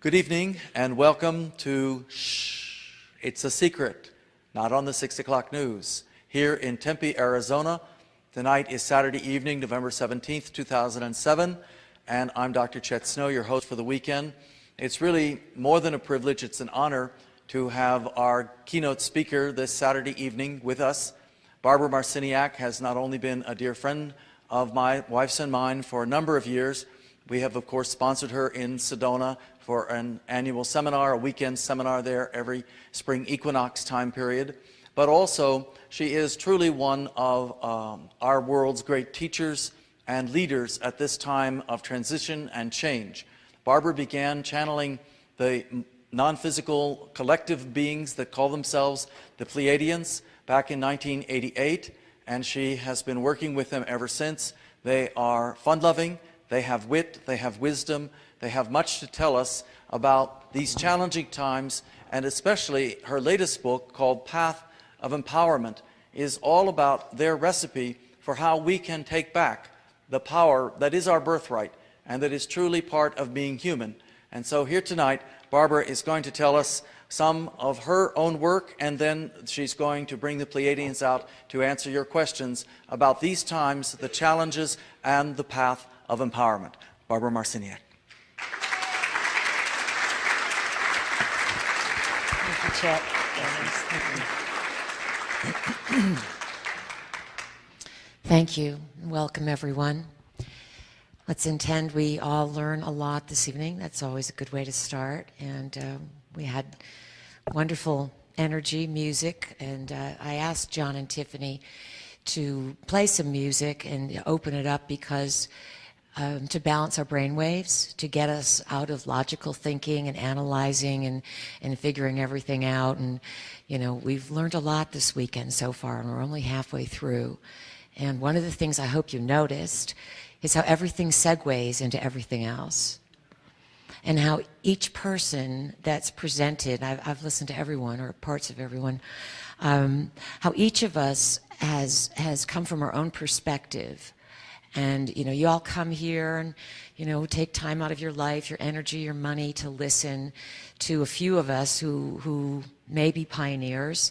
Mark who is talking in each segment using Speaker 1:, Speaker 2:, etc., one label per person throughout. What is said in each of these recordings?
Speaker 1: Good evening and welcome to Shh, It's a Secret, not on the 6 o'clock news. Here in Tempe, Arizona, tonight is Saturday evening, November 17th, 2007, and I'm Dr. Chet Snow, your host for the weekend. It's really more than a privilege, it's an honor to have our keynote speaker this Saturday evening with us. Barbara Marciniak has not only been a dear friend of my wife's and mine for a number of years. We have, of course, sponsored her in Sedona for an annual seminar, a weekend seminar there every spring equinox time period. But also, she is truly one of our world's great teachers and leaders at this time of transition and change. Barbara began channeling the non-physical collective beings that call themselves the Pleiadians back in 1988, and she has been working with them ever since. They are fun-loving, they have wit, they have wisdom, they have much to tell us about these challenging times, and especially her latest book called Path of Empowerment is all about their recipe for how we can take back the power that is our birthright and that is truly part of being human. And so here tonight, Barbara is going to tell us some of her own work, and then she's going to bring the Pleiadians out to answer your questions about these times, the challenges, and the path of empowerment. Barbara Marciniak.
Speaker 2: Thank you, Chet. Thank you. Welcome, everyone. Let's intend we all learn a lot this evening. That's always a good way to start. And we had wonderful energy, music, and I asked John and Tiffany to play some music and open it up because to balance our brain waves, to get us out of logical thinking and analyzing and figuring everything out. And, you know, we've learned a lot this weekend so far, and we're only halfway through. And one of the things I hope you noticed is how everything segues into everything else. And how each person that's presented, I've listened to everyone or parts of everyone, how each of us has come from our own perspective. And, you know, you all come here and, you know, take time out of your life, your energy, your money to listen to a few of us who may be pioneers,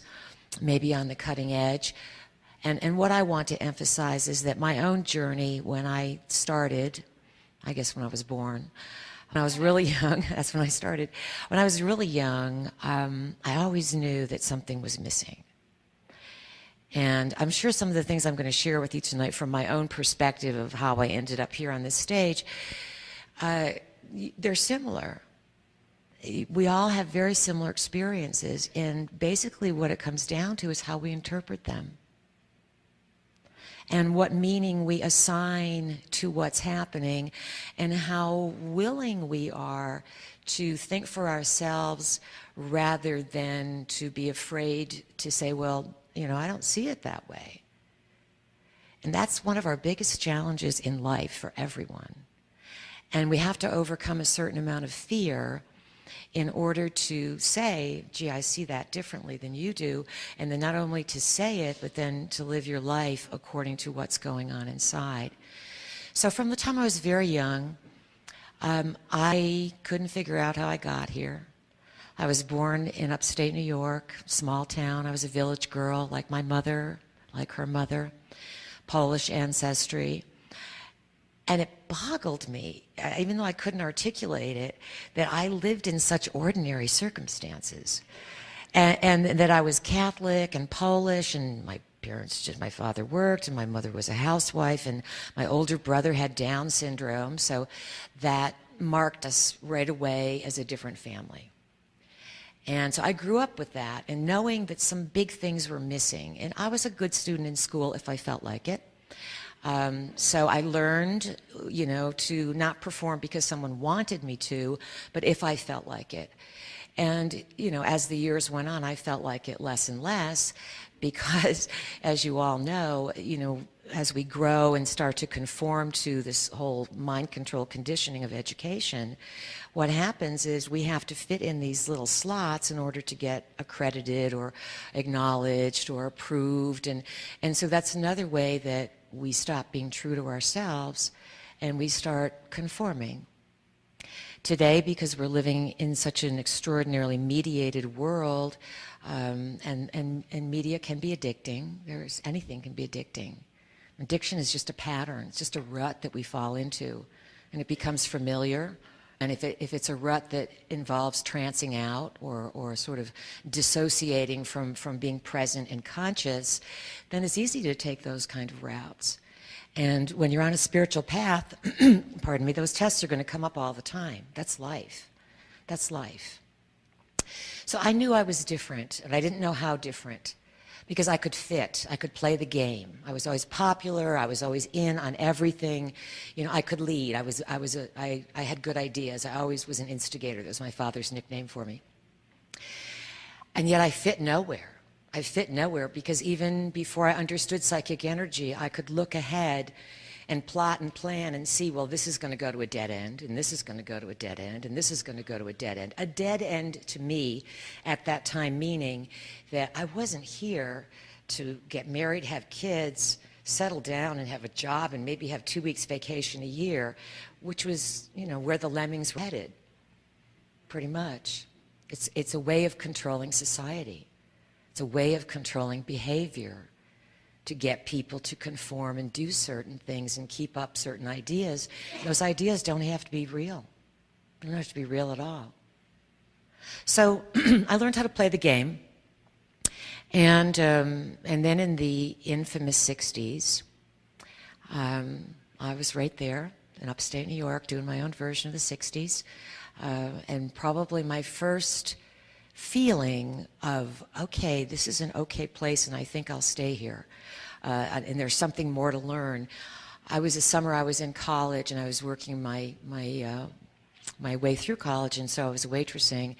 Speaker 2: maybe on the cutting edge. And what I want to emphasize is that my own journey when I started, I guess when I was born, when I was really young, that's when I started. When I was really young, I always knew that something was missing. And I'm sure some of the things I'm going to share with you tonight from my own perspective of how I ended up here on this stage, they're similar. We all have very similar experiences, and basically what it comes down to is how we interpret them and what meaning we assign to what's happening and how willing we are to think for ourselves rather than to be afraid to say, well, you know, I don't see it that way. And that's one of our biggest challenges in life for everyone. And we have to overcome a certain amount of fear in order to say, gee, I see that differently than you do. And then not only to say it, but then to live your life according to what's going on inside. So from the time I was very young, I couldn't figure out how I got here. I was born in upstate New York, small town. I was a village girl, like my mother, like her mother, Polish ancestry. And it boggled me, even though I couldn't articulate it, that I lived in such ordinary circumstances. And that I was Catholic and Polish, and my father worked, and my mother was a housewife, and my older brother had Down syndrome, so that marked us right away as a different family. And so I grew up with that, and knowing that some big things were missing. And I was a good student in school if I felt like it. So I learned, you know, to not perform because someone wanted me to, but if I felt like it. And, you know, as the years went on, I felt like it less and less because, as you all know, you know, as we grow and start to conform to this whole mind control conditioning of education, what happens is we have to fit in these little slots in order to get accredited or acknowledged or approved. And so that's another way that we stop being true to ourselves and we start conforming Today, because we're living in such an extraordinarily mediated world, and media can be addicting. Anything can be addicting. Addiction is just a pattern. It's just a rut that we fall into, and it becomes familiar. And if it's a rut that involves trancing out or sort of dissociating from being present and conscious, then it's easy to take those kind of routes. And when you're on a spiritual path, pardon me, those tests are going to come up all the time. That's life. That's life. So I knew I was different, and I didn't know how different, because I could fit. I could play the game. I was always popular. I was always in on everything. You know, I could lead. I had good ideas. I always was an instigator. That was my father's nickname for me. And yet I fit nowhere. I fit nowhere, because even before I understood psychic energy, I could look ahead and plot and plan and see, well, this is going to go to a dead end, and this is going to go to a dead end, and this is going to go to a dead end. A dead end to me at that time meaning that I wasn't here to get married, have kids, settle down and have a job, and maybe have 2 weeks vacation a year, which was, you know, where the lemmings were headed, pretty much. It's a way of controlling society. It's a way of controlling behavior, to get people to conform and do certain things and keep up certain ideas. Those ideas don't have to be real. They don't have to be real at all. So I learned how to play the game. And then in the infamous 60s, I was right there in upstate New York doing my own version of the 60s. And probably my first feeling of, okay, this is an okay place and I think I'll stay here. And there's something more to learn. I was in college, and I was working my way through college, and so I was waitressing,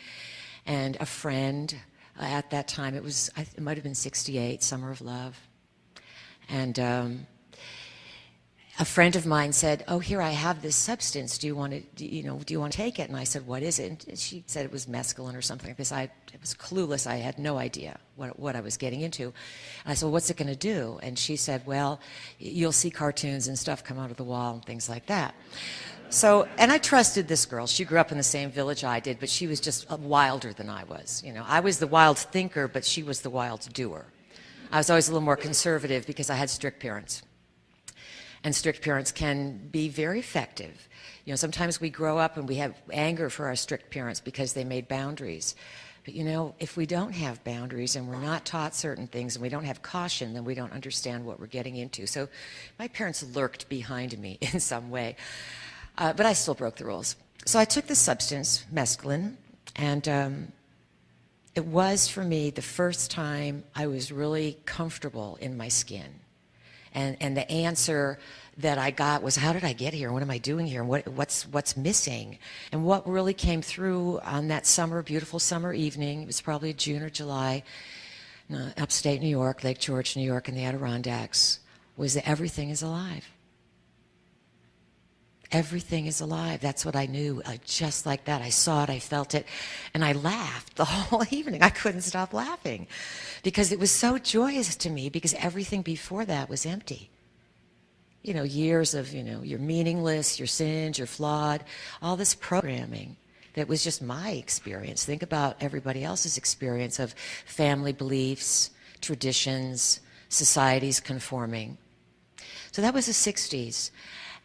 Speaker 2: and a friend at that time, it might have been 68, Summer of Love, and a friend of mine said, "Oh, here I have this substance. Do you want to take it?" And I said, "What is it?" And she said it was mescaline or something like this. I was clueless. I had no idea what I was getting into. And I said, "Well, what's it going to do?" And she said, "Well, you'll see cartoons and stuff come out of the wall and things like that." So, and I trusted this girl. She grew up in the same village I did, but she was just wilder than I was. You know, I was the wild thinker, but she was the wild doer. I was always a little more conservative because I had strict parents. And strict parents can be very effective. You know, sometimes we grow up and we have anger for our strict parents because they made boundaries. But you know, if we don't have boundaries and we're not taught certain things and we don't have caution, then we don't understand what we're getting into. So my parents lurked behind me in some way. But I still broke the rules. So I took this substance, mescaline, and it was, for me, the first time I was really comfortable in my skin. And the answer that I got was, how did I get here? What am I doing here? What's missing? And what really came through on that beautiful summer evening, it was probably June or July, upstate New York, Lake George, New York, and the Adirondacks, was that everything is alive. Everything is alive. That's what I knew, just like that. I saw it, I felt it, and I laughed the whole evening. I couldn't stop laughing because it was so joyous to me, because everything before that was empty. You know, years of, you're meaningless, you're singed, you're flawed, all this programming that was just my experience. Think about everybody else's experience of family beliefs, traditions, societies conforming. So that was the 60s.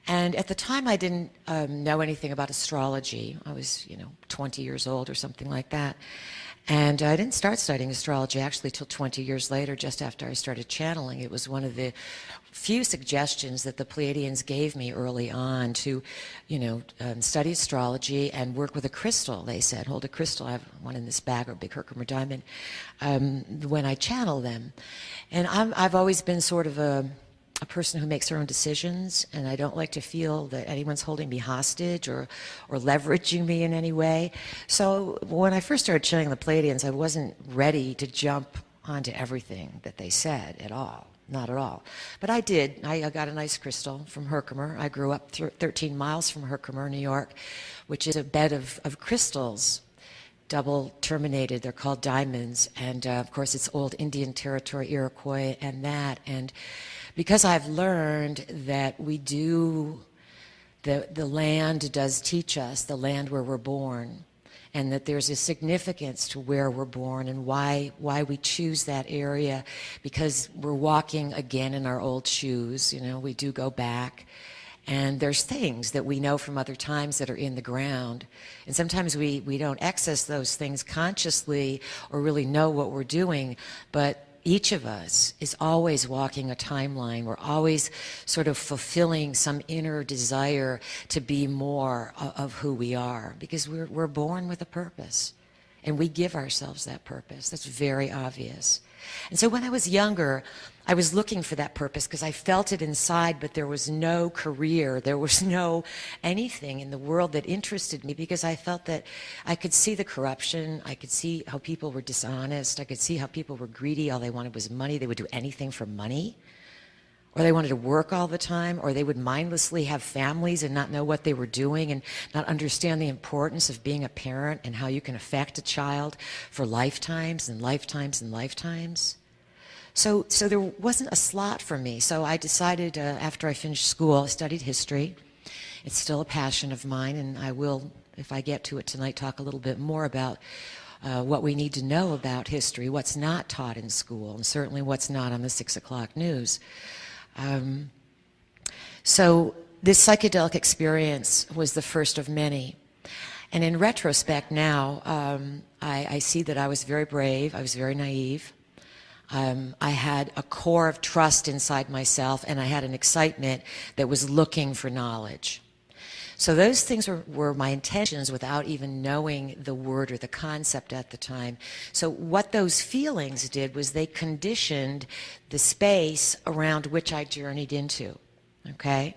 Speaker 2: And at the time, I didn't know anything about astrology. I was, 20 years old or something like that. And I didn't start studying astrology actually till 20 years later, just after I started channeling. It was one of the few suggestions that the Pleiadians gave me early on to, study astrology and work with a crystal. They said, hold a crystal. I have one in this bag, or a big Herkimer diamond, when I channel them. And I've always been sort of a person who makes her own decisions, and I don't like to feel that anyone's holding me hostage or leveraging me in any way. So when I first started channeling the Pleiadians, I wasn't ready to jump onto everything that they said at all. Not at all. But I did. I got a nice crystal from Herkimer. I grew up 13 miles from Herkimer, New York, which is a bed of crystals, double terminated. They're called diamonds. And of course, it's old Indian territory, Iroquois, and that. And because I've learned that we do The land does teach us, the land where we're born, and that there's a significance to where we're born and why we choose that area, because we're walking again in our old shoes. You know, we do go back, and there's things that we know from other times that are in the ground, and sometimes we don't access those things consciously or really know what we're doing, but each of us is always walking a timeline. We're always sort of fulfilling some inner desire to be more of who we are, because we're born with a purpose, and we give ourselves that purpose. That's very obvious. And so when I was younger, I was looking for that purpose because I felt it inside, but there was no career, there was no anything in the world that interested me, because I felt that I could see the corruption, I could see how people were dishonest, I could see how people were greedy, all they wanted was money, they would do anything for money, or they wanted to work all the time, or they would mindlessly have families and not know what they were doing and not understand the importance of being a parent and how you can affect a child for lifetimes and lifetimes and lifetimes. So there wasn't a slot for me. So I decided after I finished school, I studied history. It's still a passion of mine, and I will, if I get to it tonight, talk a little bit more about what we need to know about history, what's not taught in school, and certainly what's not on the 6 o'clock news. So this psychedelic experience was the first of many. And in retrospect now, I see that I was very brave, I was very naive. I had a core of trust inside myself, and I had an excitement that was looking for knowledge. So those things were my intentions without even knowing the word or the concept at the time. So what those feelings did was they conditioned the space around which I journeyed into, okay?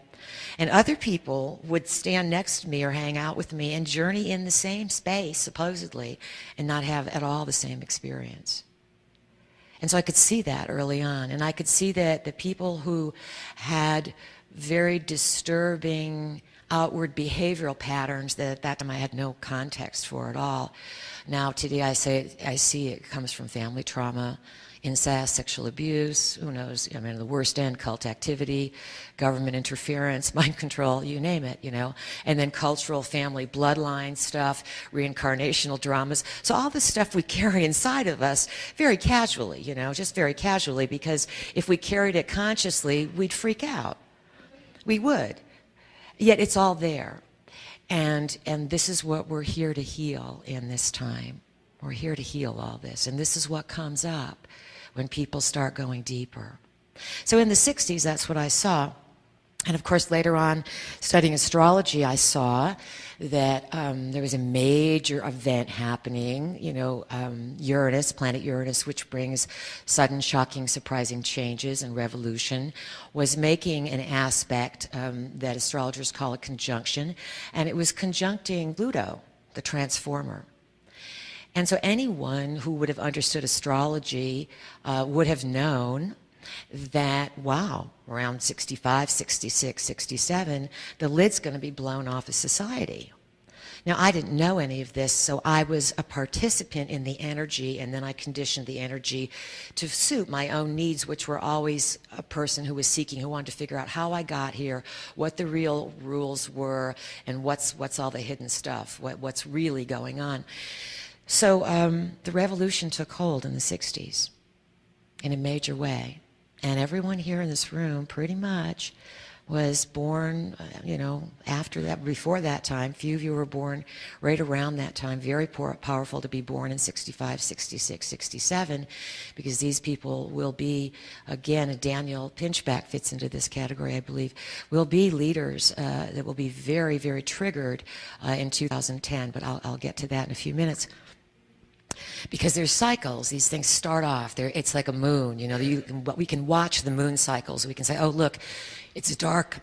Speaker 2: And other people would stand next to me or hang out with me and journey in the same space, supposedly, and not have at all the same experience. And so I could see that early on, and I could see that the people who had very disturbing outward behavioral patterns that at that time I had no context for at all. Now today I see it comes from family trauma, incest, sexual abuse, who knows, I mean, the worst end, cult activity, government interference, mind control, you name it, you know, and then cultural family bloodline stuff, reincarnational dramas. So all the stuff we carry inside of us very casually, you know, just very casually, because if we carried it consciously, we'd freak out. We would. Yet it's all there. And this is what we're here to heal in this time. We're here to heal all this. And this is what comes up when people start going deeper. So in the 60s, that's what I saw. And of course, later on, studying astrology, I saw that there was a major event happening, you know, Uranus, planet Uranus, which brings sudden, shocking, surprising changes and revolution, was making an aspect that astrologers call a conjunction, and it was conjuncting Pluto, the transformer. And so anyone who would have understood astrology would have known that, wow, around 65, 66, 67, the lid's going to be blown off of society. Now, I didn't know any of this, so I was a participant in the energy, and then I conditioned the energy to suit my own needs, which were always a person who was seeking, who wanted to figure out how I got here, what the real rules were, and what's all the hidden stuff, what's really going on. So the revolution took hold in the 60s in a major way. And everyone here in this room pretty much was born, you know, after that, before that time. Few of you were born right around that time. Very powerful to be born in 65, 66, 67, because these people will be, again, Daniel Pinchback fits into this category, I believe, will be leaders that will be very, very triggered in 2010, but I'll get to that in a few minutes. Because there's cycles, these things start off, it's like a moon, you know, we can watch the moon cycles. We can say, oh, look, it's dark,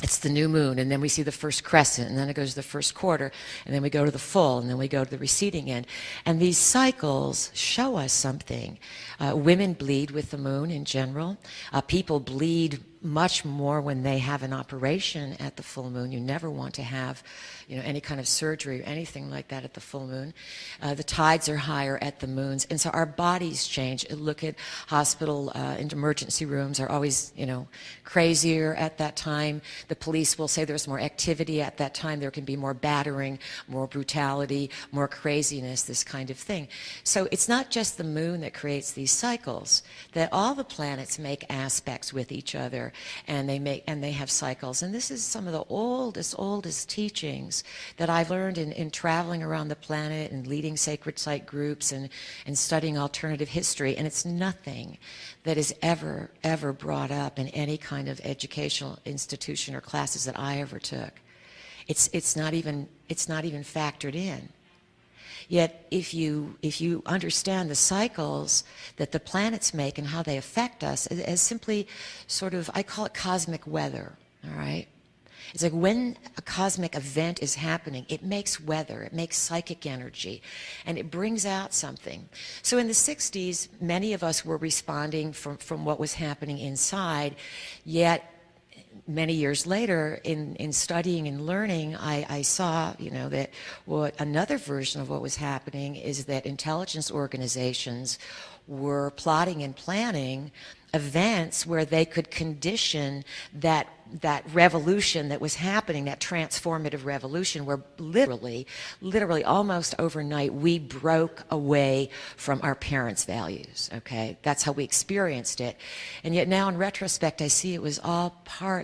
Speaker 2: it's the new moon, and then we see the first crescent, and then it goes to the first quarter, and then we go to the full, and then we go to the receding end. And these cycles show us something. Women bleed with the moon in general. People bleed much more when they have an operation at the full moon. You never want to have, any kind of surgery or anything like that at the full moon. The tides are higher at the moons, and so our bodies change. Look at hospital and emergency rooms are always, crazier at that time. The police will say there's more activity at that time. There can be more battering, more brutality, more craziness, this kind of thing. So it's not just the moon that creates these cycles, that all the planets make aspects with each other, and they have cycles. And this is some of the oldest teachings that I've learned in traveling around the planet and leading sacred site groups and studying alternative history. And it's nothing that is ever brought up in any kind of educational institution or classes that I ever took. It's not even factored in. Yet if you understand the cycles that the planets make and how they affect us as simply sort of, I call it cosmic weather, all right? It's like when a cosmic event is happening, it makes weather, it makes psychic energy, and it brings out something. So in the 60s, many of us were responding from what was happening inside, yet many years later, in studying and learning, I saw, that another version of what was happening is that intelligence organizations were plotting and planning events where they could condition that revolution that was happening, that transformative revolution, where literally almost overnight we broke away from our parents' values, okay? That's how we experienced it. And yet now in retrospect, I see it was a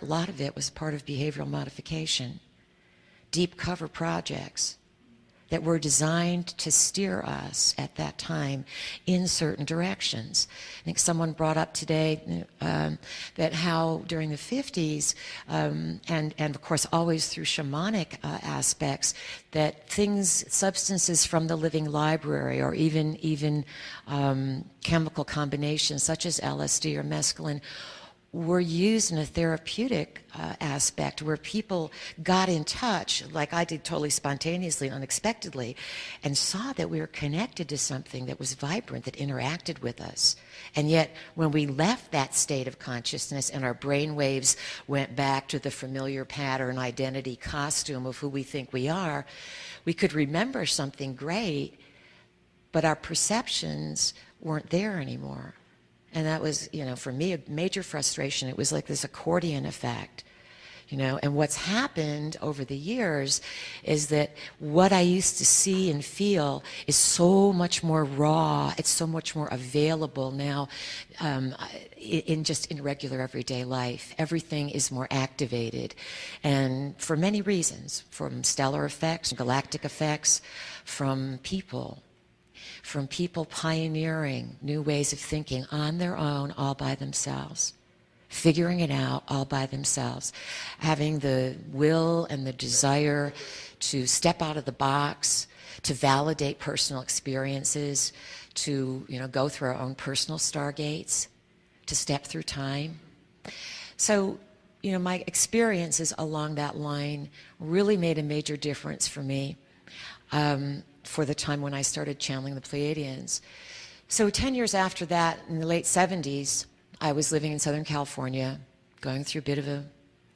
Speaker 2: lot of it was part of behavioral modification, deep cover projects that were designed to steer us at that time in certain directions. I think someone brought up today that how during the 50s, and of course always through shamanic aspects, that substances from the living library, or even chemical combinations such as LSD or mescaline, were used in a therapeutic aspect where people got in touch, like I did totally spontaneously, unexpectedly, and saw that we were connected to something that was vibrant, that interacted with us. And yet, when we left that state of consciousness and our brain waves went back to the familiar pattern, identity, costume of who we think we are, we could remember something great, but our perceptions weren't there anymore. And that was, for me, a major frustration. It was like this accordion effect, And what's happened over the years is that what I used to see and feel is so much more raw. It's so much more available now in regular everyday life. Everything is more activated. And for many reasons, from stellar effects, galactic effects, from people pioneering new ways of thinking on their own, all by themselves, figuring it out all by themselves, having the will and the desire to step out of the box, to validate personal experiences, to go through our own personal stargates, to step through time. So, my experiences along that line really made a major difference for me. For the time when I started channeling the Pleiadians. So 10 years after that, in the late 70s, I was living in Southern California, going through a bit of a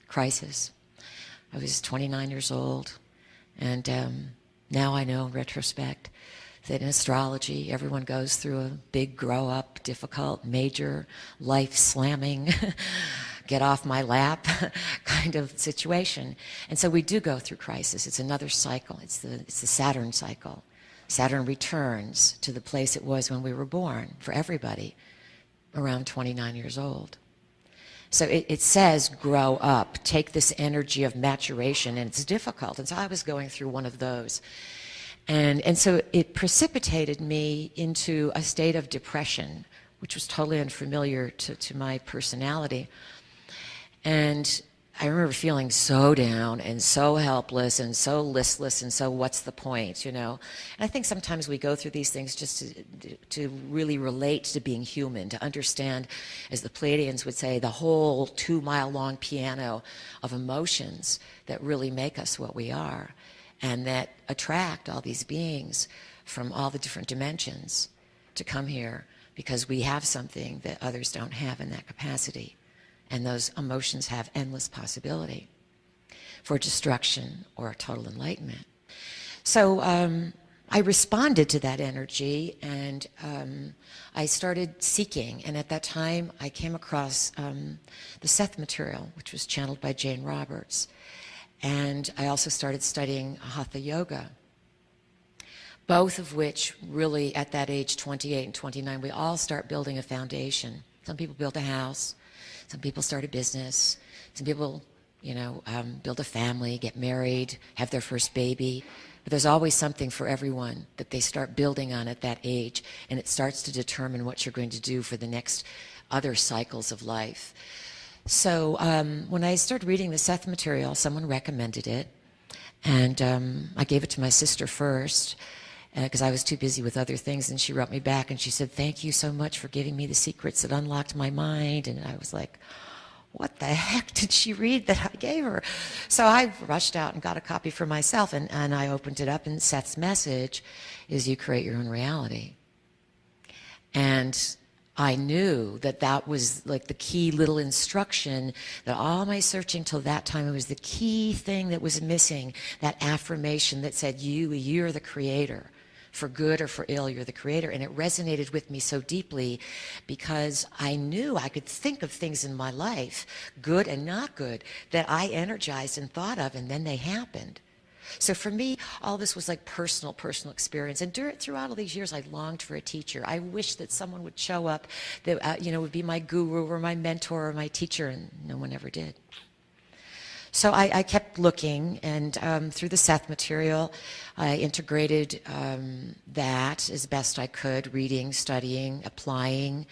Speaker 2: crisis. I was 29 years old, and now I know in retrospect that in astrology, everyone goes through a big grow-up, difficult, major, life-slamming, get off my lap kind of situation. And so we do go through crisis. It's another cycle. It's the Saturn cycle. Saturn returns to the place it was when we were born, for everybody, around 29 years old. So it says, grow up, take this energy of maturation, and it's difficult. And so I was going through one of those. And so it precipitated me into a state of depression, which was totally unfamiliar to my personality. And I remember feeling so down and so helpless and so listless and so what's the point, And I think sometimes we go through these things just to really relate to being human, to understand, as the Pleiadians would say, the whole 2-mile-long piano of emotions that really make us what we are and that attract all these beings from all the different dimensions to come here because we have something that others don't have in that capacity. And those emotions have endless possibility for destruction or total enlightenment. So I responded to that energy, and I started seeking. And at that time, I came across the Seth material, which was channeled by Jane Roberts. And I also started studying Hatha Yoga, both of which really, at that age, 28 and 29, we all start building a foundation. Some people build a house. Some people start a business. Some people, build a family, get married, have their first baby. But there's always something for everyone that they start building on at that age, and it starts to determine what you're going to do for the next other cycles of life. So when I started reading the Seth material, someone recommended it, and I gave it to my sister first, because I was too busy with other things, and she wrote me back, and she said, "Thank you so much for giving me the secrets that unlocked my mind." And I was like, what the heck did she read that I gave her? So I rushed out and got a copy for myself, and I opened it up, and Seth's message is you create your own reality. And I knew that that was like the key little instruction, that all my searching till that time, it was the key thing that was missing, that affirmation that said, you're the creator. For good or for ill, you're the creator. And it resonated with me so deeply because I knew I could think of things in my life, good and not good, that I energized and thought of, and then they happened. So for me, all this was like personal experience. And throughout all these years, I longed for a teacher. I wished that someone would show up that, would be my guru or my mentor or my teacher, and no one ever did. So I kept looking, and through the Seth material, I integrated that as best I could, reading, studying, applying,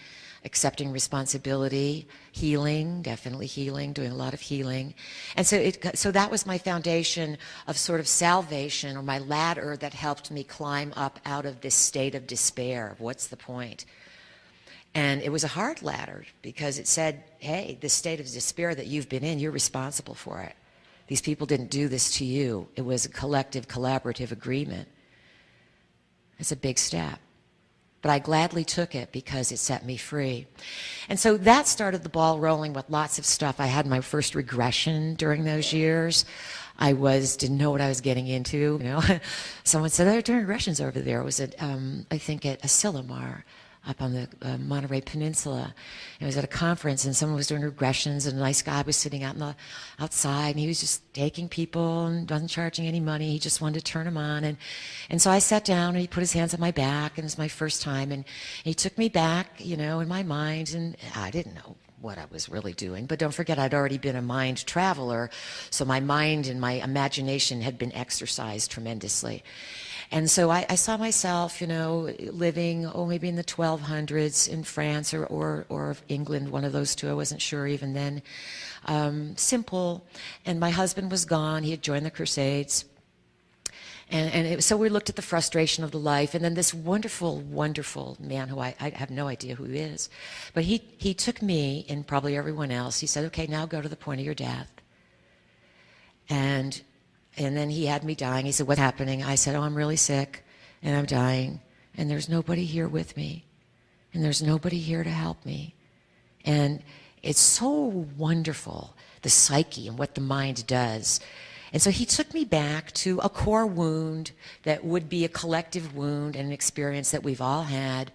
Speaker 2: accepting responsibility, healing, definitely healing, doing a lot of healing. And so that was my foundation of sort of salvation, or my ladder that helped me climb up out of this state of despair. What's the point? And it was a hard ladder because it said, hey, this state of despair that you've been in, you're responsible for it. These people didn't do this to you. It was a collective, collaborative agreement. It's a big step. But I gladly took it because it set me free. And so that started the ball rolling with lots of stuff. I had my first regression during those years. I didn't know what I was getting into. Someone said, they're doing regressions over there. It was I think at Asilomar, up on the Monterey Peninsula. I was at a conference, and someone was doing regressions, and a nice guy was sitting outside, and he was just taking people and wasn't charging any money. He just wanted to turn them on. And so I sat down, and he put his hands on my back, and it was my first time, and he took me back, in my mind, and I didn't know what I was really doing. But don't forget, I'd already been a mind traveler, so my mind and my imagination had been exercised tremendously. And so I saw myself, living, maybe in the 1200s in France or England, one of those two. I wasn't sure even then. Simple. And my husband was gone. He had joined the Crusades. So we looked at the frustration of the life. And then this wonderful, wonderful man who I have no idea who he is. But he took me, and probably everyone else, he said, okay, now go to the point of your death. And then he had me dying. He said, what's happening? I said, I'm really sick, and I'm dying, and there's nobody here with me, and there's nobody here to help me. And it's so wonderful, the psyche and what the mind does. And so he took me back to a core wound that would be a collective wound and an experience that we've all had,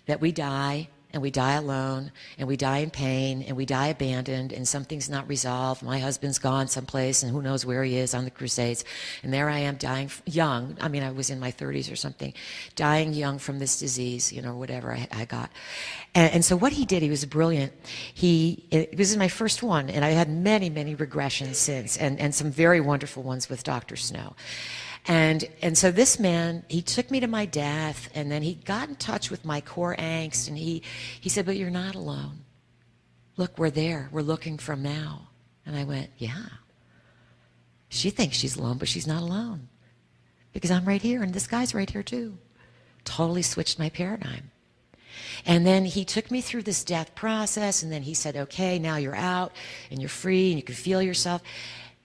Speaker 2: that we die, and we die alone, and we die in pain, and we die abandoned, and something's not resolved. My husband's gone someplace, and who knows where he is on the Crusades. And there I am dying young. I mean, I was in my 30s or something, dying young from this disease, whatever I got. And so what he did, he was brilliant. This is my first one, and I had many, many regressions since, and some very wonderful ones with Dr. Snow. And so this man, he took me to my death, and then he got in touch with my core angst, and he said, but you're not alone. Look, we're there. We're looking from now. And I went, yeah. She thinks she's alone, but she's not alone. Because I'm right here, and this guy's right here too. Totally switched my paradigm. And then he took me through this death process, and then he said, okay, now you're out, and you're free, and you can feel yourself.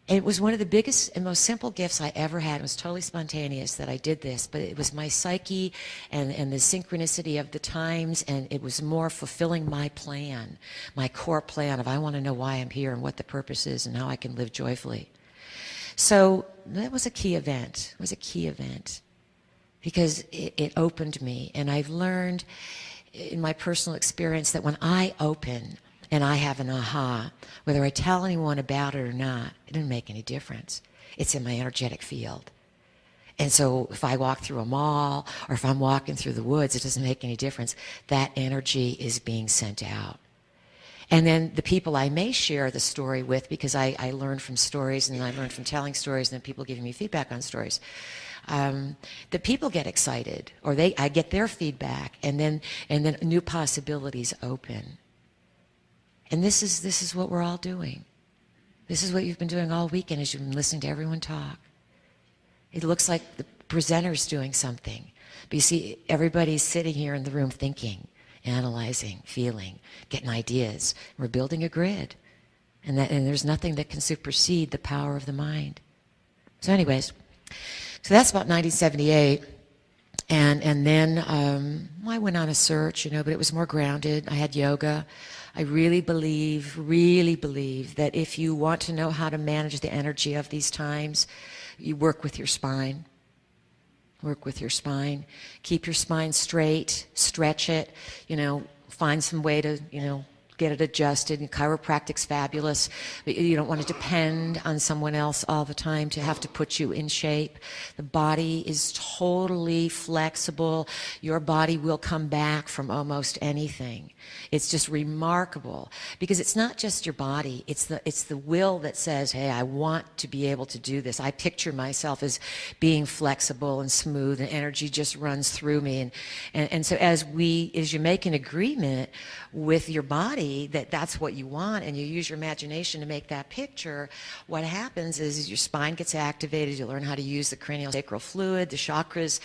Speaker 2: It was one of the biggest and most simple gifts I ever had. It was totally spontaneous that I did this, but it was my psyche and the synchronicity of the times, and it was more fulfilling my plan, my core plan of I want to know why I'm here and what the purpose is and how I can live joyfully. So that was a key event. It was a key event because it opened me, and I've learned in my personal experience that when I open and I have an aha, whether I tell anyone about it or not, it doesn't make any difference. It's in my energetic field. And so if I walk through a mall or if I'm walking through the woods, it doesn't make any difference. That energy is being sent out. And then the people I may share the story with, because I learn from stories and I learn from telling stories and then people giving me feedback on stories, the people get excited, or I get their feedback, and then new possibilities open. And this is what we're all doing. This is what you've been doing all weekend as you've been listening to everyone talk. It looks like the presenter's doing something. But you see, everybody's sitting here in the room thinking, analyzing, feeling, getting ideas. We're building a grid. And there's nothing that can supersede the power of the mind. So anyways, so that's about 1978. And then I went on a search, but it was more grounded. I had yoga. I really believe that if you want to know how to manage the energy of these times, you work with your spine. Work with your spine. Keep your spine straight. Stretch it. Find some way to, get it adjusted. And chiropractic's fabulous, but you don't want to depend on someone else all the time to have to put you in shape. The body is totally flexible. Your body will come back from almost anything. It's just remarkable because it's not just your body. It's the will that says, hey, I want to be able to do this. I picture myself as being flexible and smooth, and energy just runs through me. And so as you make an agreement with your body that's what you want, and you use your imagination to make that picture, what happens is your spine gets activated. You learn how to use the cranial sacral fluid. The chakras,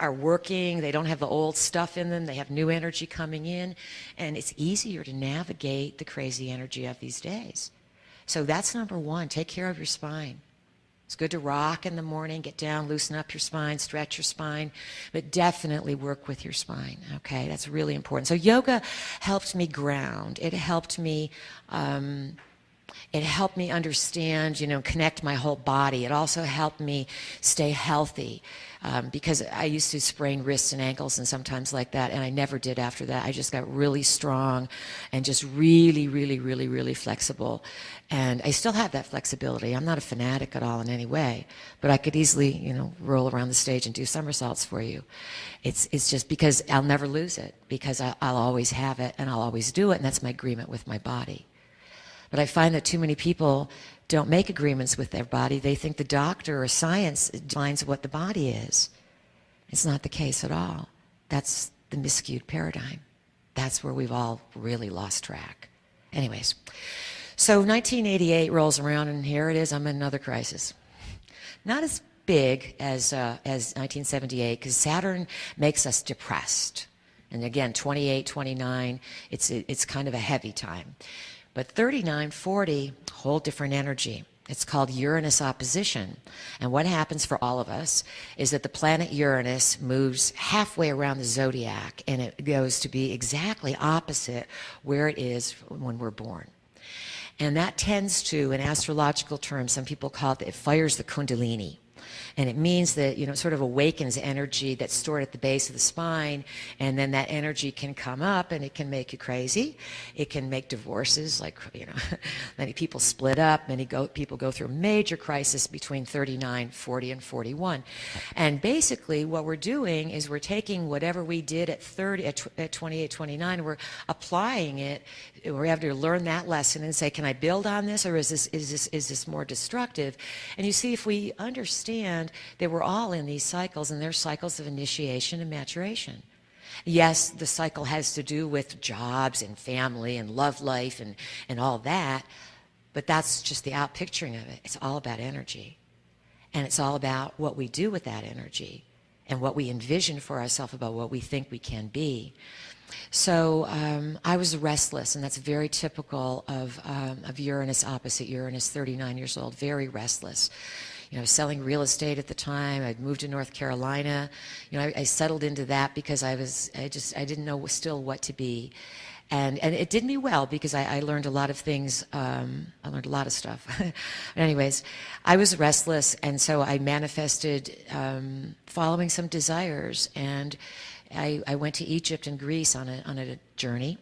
Speaker 2: are working. They don't have the old stuff in them. They have new energy coming in, and it's easier to navigate the crazy energy of these days. So that's number one. Take care of your spine. It's good to rock in the morning, get down, loosen up your spine, stretch your spine, but definitely work with your spine, okay? That's really important. So yoga helped me ground. It helped me understand, connect my whole body. It also helped me stay healthy because I used to sprain wrists and ankles and sometimes like that, and I never did after that. I just got really strong and just really, really, really, really flexible. And I still have that flexibility. I'm not a fanatic at all in any way, but I could easily, roll around the stage and do somersaults for you. It's just because I'll never lose it, because I'll always have it and I'll always do it, and that's my agreement with my body. But I find that too many people don't make agreements with their body. They think the doctor or science defines what the body is. It's not the case at all. That's the miscued paradigm. That's where we've all really lost track. Anyways, so 1988 rolls around, and here it is. I'm in another crisis. Not as big as 1978, because Saturn makes us depressed. And again, 28, 29, it's kind of a heavy time. But 39, 40, whole different energy. It's called Uranus opposition. And what happens for all of us is that the planet Uranus moves halfway around the zodiac, and it goes to be exactly opposite where it is when we're born. And that tends to, in astrological terms, some people call it fires the kundalini. And it means that, it sort of awakens energy that's stored at the base of the spine, and then that energy can come up and it can make you crazy. It can make divorces, like, many people split up, people go through a major crisis between 39, 40, and 41. And basically what we're doing is we're taking whatever we did at 28, 29, we're applying it. We have to learn that lesson and say, can I build on this, or is this more destructive? And you see, if we understand that we're all in these cycles, and they're cycles of initiation and maturation. Yes, the cycle has to do with jobs and family and love life and all that, but that's just the outpicturing of it. It's all about energy, and it's all about what we do with that energy. and what we envision for ourselves about what we think we can be. So I was restless, and that's very typical of Uranus opposite Uranus, 39 years old, very restless. You know, selling real estate at the time. I'd moved to North Carolina. You know, I settled into that because I didn't know still what to be. And it did me well because I learned a lot of things. I learned a lot of stuff. Anyways, I was restless, and so I manifested following some desires. And I went to Egypt and Greece on a journey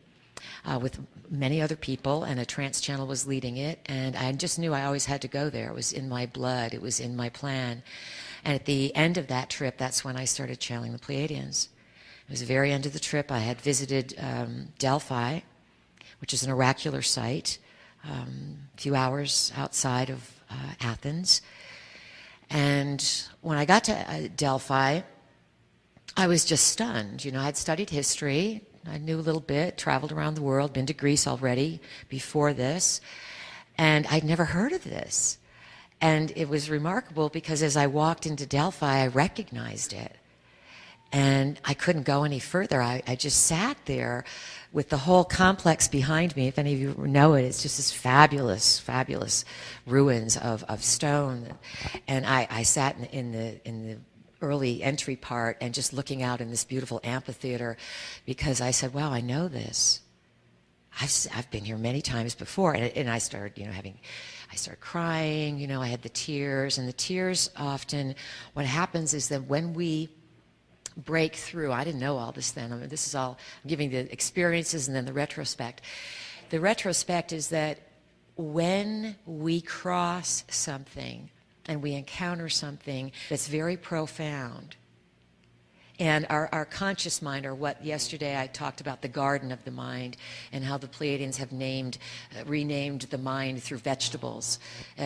Speaker 2: with many other people, and a trance channel was leading it. And I just knew I always had to go there. It was in my blood. It was in my plan. And at the end of that trip, that's when I started channeling the Pleiadians. It was the very end of the trip. I had visited Delphi, which is an oracular site, a few hours outside of Athens. And when I got to Delphi, I was just stunned. You know, I'd studied history. I knew a little bit, traveled around the world, been to Greece already before this, and I'd never heard of this. And it was remarkable because as I walked into Delphi, I recognized it. And I couldn't go any further. I just sat there with the whole complex behind me. If any of you know it, it's just this fabulous, fabulous ruins of stone. And I sat in the early entry part and just looking out in this beautiful amphitheater because I said, wow, I know this. I've been here many times before. And I started, you know, I started crying, you know, I had the tears. And the tears often, what happens is that when we break through, I didn't know all this then. I mean, this is all, I'm giving the experiences and then the retrospect. The retrospect is that when we cross something and we encounter something that's very profound, and our conscious mind, or what yesterday I talked about, the garden of the mind, and how the Pleiadians have renamed the mind through vegetables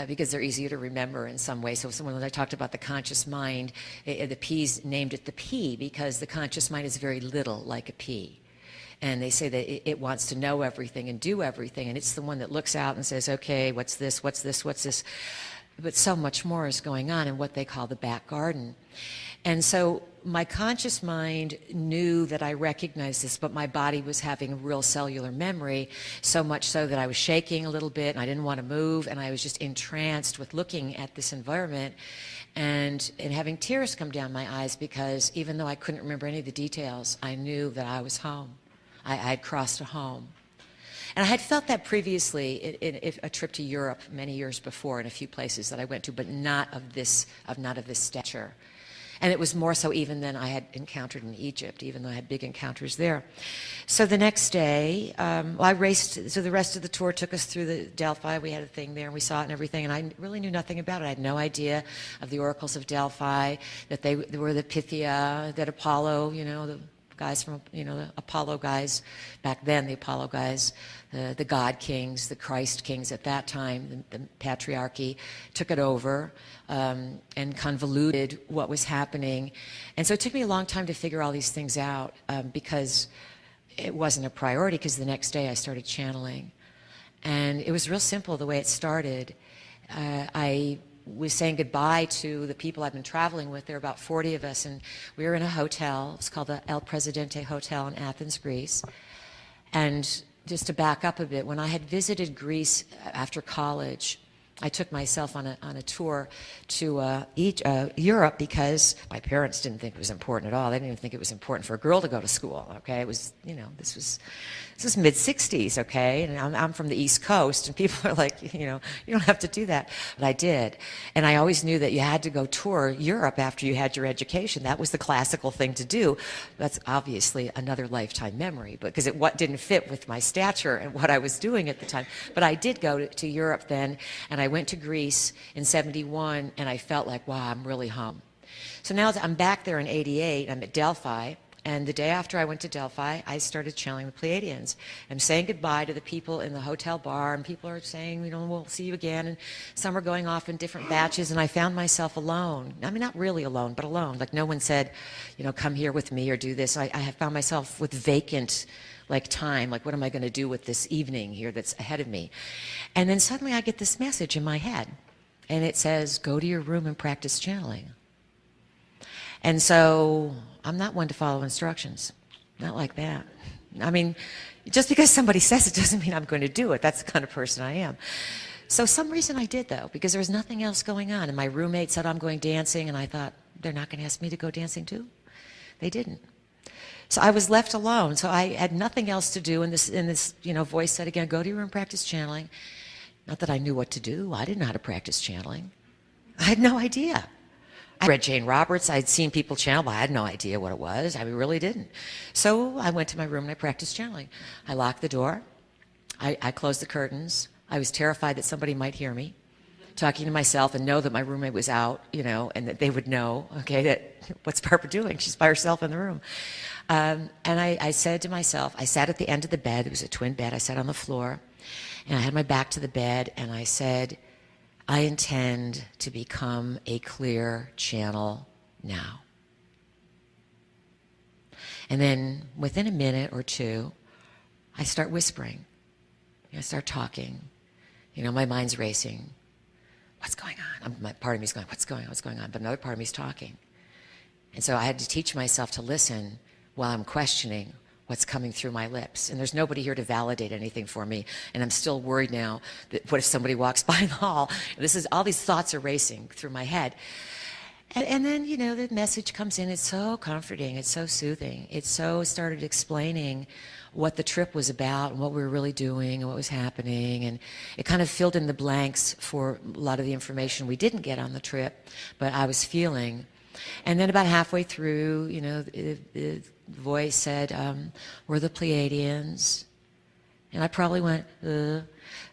Speaker 2: because they're easier to remember in some way. So when I talked about the conscious mind, the P's named it the pea because the conscious mind is very little like a pea. And they say that it wants to know everything and do everything, and it's the one that looks out and says, okay, what's this, what's this, what's this? But so much more is going on in what they call the back garden. And so my conscious mind knew that I recognized this, but my body was having real cellular memory, so much so that I was shaking a little bit, and I didn't want to move, and I was just entranced with looking at this environment and having tears come down my eyes because even though I couldn't remember any of the details, I knew that I was home. I had crossed a home. And I had felt that previously in a trip to Europe many years before in a few places that I went to, but not of this stature. And it was more so even than I had encountered in Egypt, even though I had big encounters there. So the next day, I raced, so the rest of the tour took us through the Delphi. We had a thing there, and we saw it and everything, and I really knew nothing about it. I had no idea of the oracles of Delphi, that they were the Pythia, that Apollo, you know, the guys from, you know, the Apollo guys, back then the Apollo guys, the God kings, the Christ kings at that time, the patriarchy took it over and convoluted what was happening. And so it took me a long time to figure all these things out because it wasn't a priority, because the next day I started channeling. And it was real simple the way it started. I was saying goodbye to the people I've been traveling with. There were about 40 of us, and we were in a hotel. It's called the El Presidente Hotel in Athens, Greece. And just to back up a bit, when I had visited Greece after college, I took myself on a tour to Europe because my parents didn't think it was important at all. They didn't even think it was important for a girl to go to school, okay? It was, you know, this was mid-60s, okay? And I'm from the East Coast, and people are like, you know, you don't have to do that. But I did. And I always knew that you had to go tour Europe after you had your education. That was the classical thing to do. That's obviously another lifetime memory, because it didn't fit with my stature and what I was doing at the time. But I did go to Europe then, and I went to Greece in '71, and I felt like, wow, I'm really home. So now I'm back there in '88. I'm at Delphi. And the day after I went to Delphi, I started channeling the Pleiadians. I'm saying goodbye to the people in the hotel bar, and people are saying, you know, we'll see you again. And some are going off in different batches, and I found myself alone. I mean, not really alone, but alone. Like no one said, you know, come here with me or do this. I have found myself with vacant, like, time. Like, what am I going to do with this evening here that's ahead of me? And then suddenly I get this message in my head, and it says, go to your room and practice channeling. And so I'm not one to follow instructions. Not like that. I mean, just because somebody says it doesn't mean I'm going to do it. That's the kind of person I am. So some reason I did, though, because there was nothing else going on. And my roommate said, I'm going dancing. And I thought, they're not going to ask me to go dancing too? They didn't. So I was left alone. So I had nothing else to do. And this voice said again, go to your room, practice channeling. Not that I knew what to do. I didn't know how to practice channeling. I had no idea. I read Jane Roberts. I'd seen people channel, but I had no idea what it was. I really didn't. So I went to my room and I practiced channeling. I locked the door. I closed the curtains. I was terrified that somebody might hear me talking to myself and know that my roommate was out, and that they would know, okay, that what's Barbara doing? She's by herself in the room. And I said to myself, I sat at the end of the bed. It was a twin bed. I sat on the floor, and I had my back to the bed, and I said, I intend to become a clear channel now. And then within a minute or two, I start whispering. I start talking. My mind's racing. What's going on? Part of me's going, what's going on? What's going on? But another part of me's talking. And so I had to teach myself to listen while I'm questioning what's coming through my lips. And there's nobody here to validate anything for me. And I'm still worried now that what if somebody walks by in the hall? All these thoughts are racing through my head. And then, the message comes in. It's so comforting. It's so soothing. It started explaining what the trip was about and what we were really doing and what was happening. And it kind of filled in the blanks for a lot of the information we didn't get on the trip, but I was feeling. And then about halfway through, the voice said, we're the Pleiadians. And I probably went,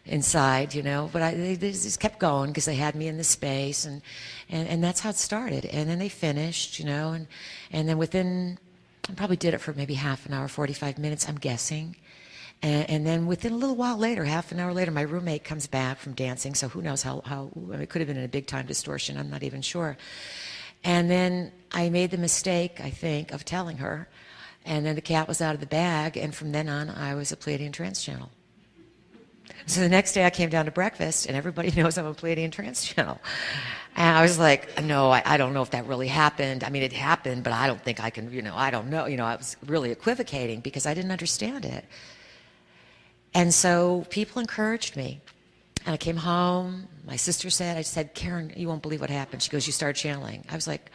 Speaker 2: inside, but they just kept going because they had me in the space, and that's how it started. And then they finished, and then within, I probably did it for maybe half an hour, 45 minutes, I'm guessing. And then within a little while later, half an hour later, my roommate comes back from dancing, so who knows how it could have been in a big time distortion, I'm not even sure. And then I made the mistake, I think, of telling her, and then the cat was out of the bag, and from then on, I was a Pleiadian trance channel. So the next day I came down to breakfast, and everybody knows I'm a Pleiadian trance channel. And I was like, no, I don't know if that really happened. I mean, it happened, but I don't think I can, I don't know. I was really equivocating because I didn't understand it. And so people encouraged me. And I came home. My sister said, I said, Karen, you won't believe what happened. She goes, you started channeling. I was like,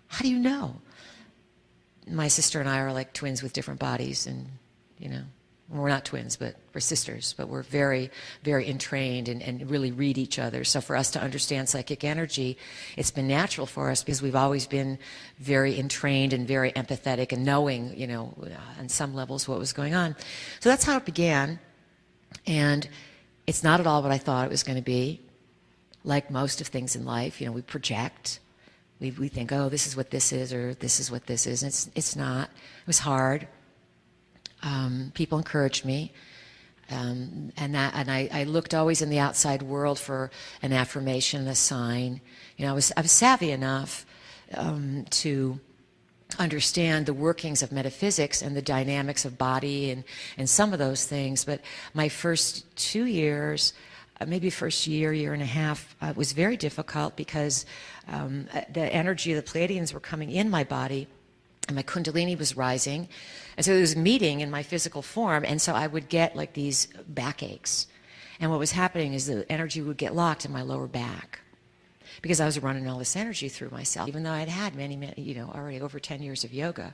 Speaker 2: how do you know? My sister and I are like twins with different bodies, and, we're not twins, but we're sisters, but we're very, very entrained and really read each other. So for us to understand psychic energy, it's been natural for us because we've always been very entrained and very empathetic and knowing, on some levels what was going on. So that's how it began. And it's not at all what I thought it was going to be. Like most of things in life, we project. We think, oh, this is what this is, or this is what this is. And it's not. It was hard. People encouraged me, and I looked always in the outside world for an affirmation, a sign. I was savvy enough to understand the workings of metaphysics and the dynamics of body and some of those things. But my first 2 years, maybe first year and a half, was very difficult because the energy of the Pleiadians were coming in my body, and my Kundalini was rising. And so there was a meeting in my physical form, and so I would get like these backaches. And what was happening is the energy would get locked in my lower back because I was running all this energy through myself, even though I'd had many, already over 10 years of yoga.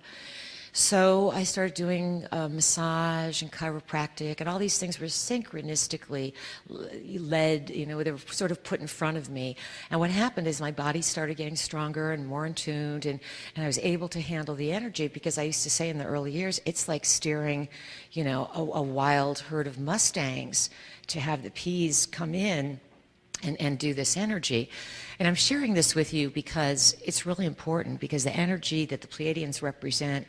Speaker 2: So I started doing massage and chiropractic, and all these things were synchronistically led, they were sort of put in front of me. And what happened is my body started getting stronger and more in tune, and I was able to handle the energy because I used to say in the early years, it's like steering, a wild herd of Mustangs to have the P's come in and do this energy. And I'm sharing this with you because it's really important, because the energy that the Pleiadians represent,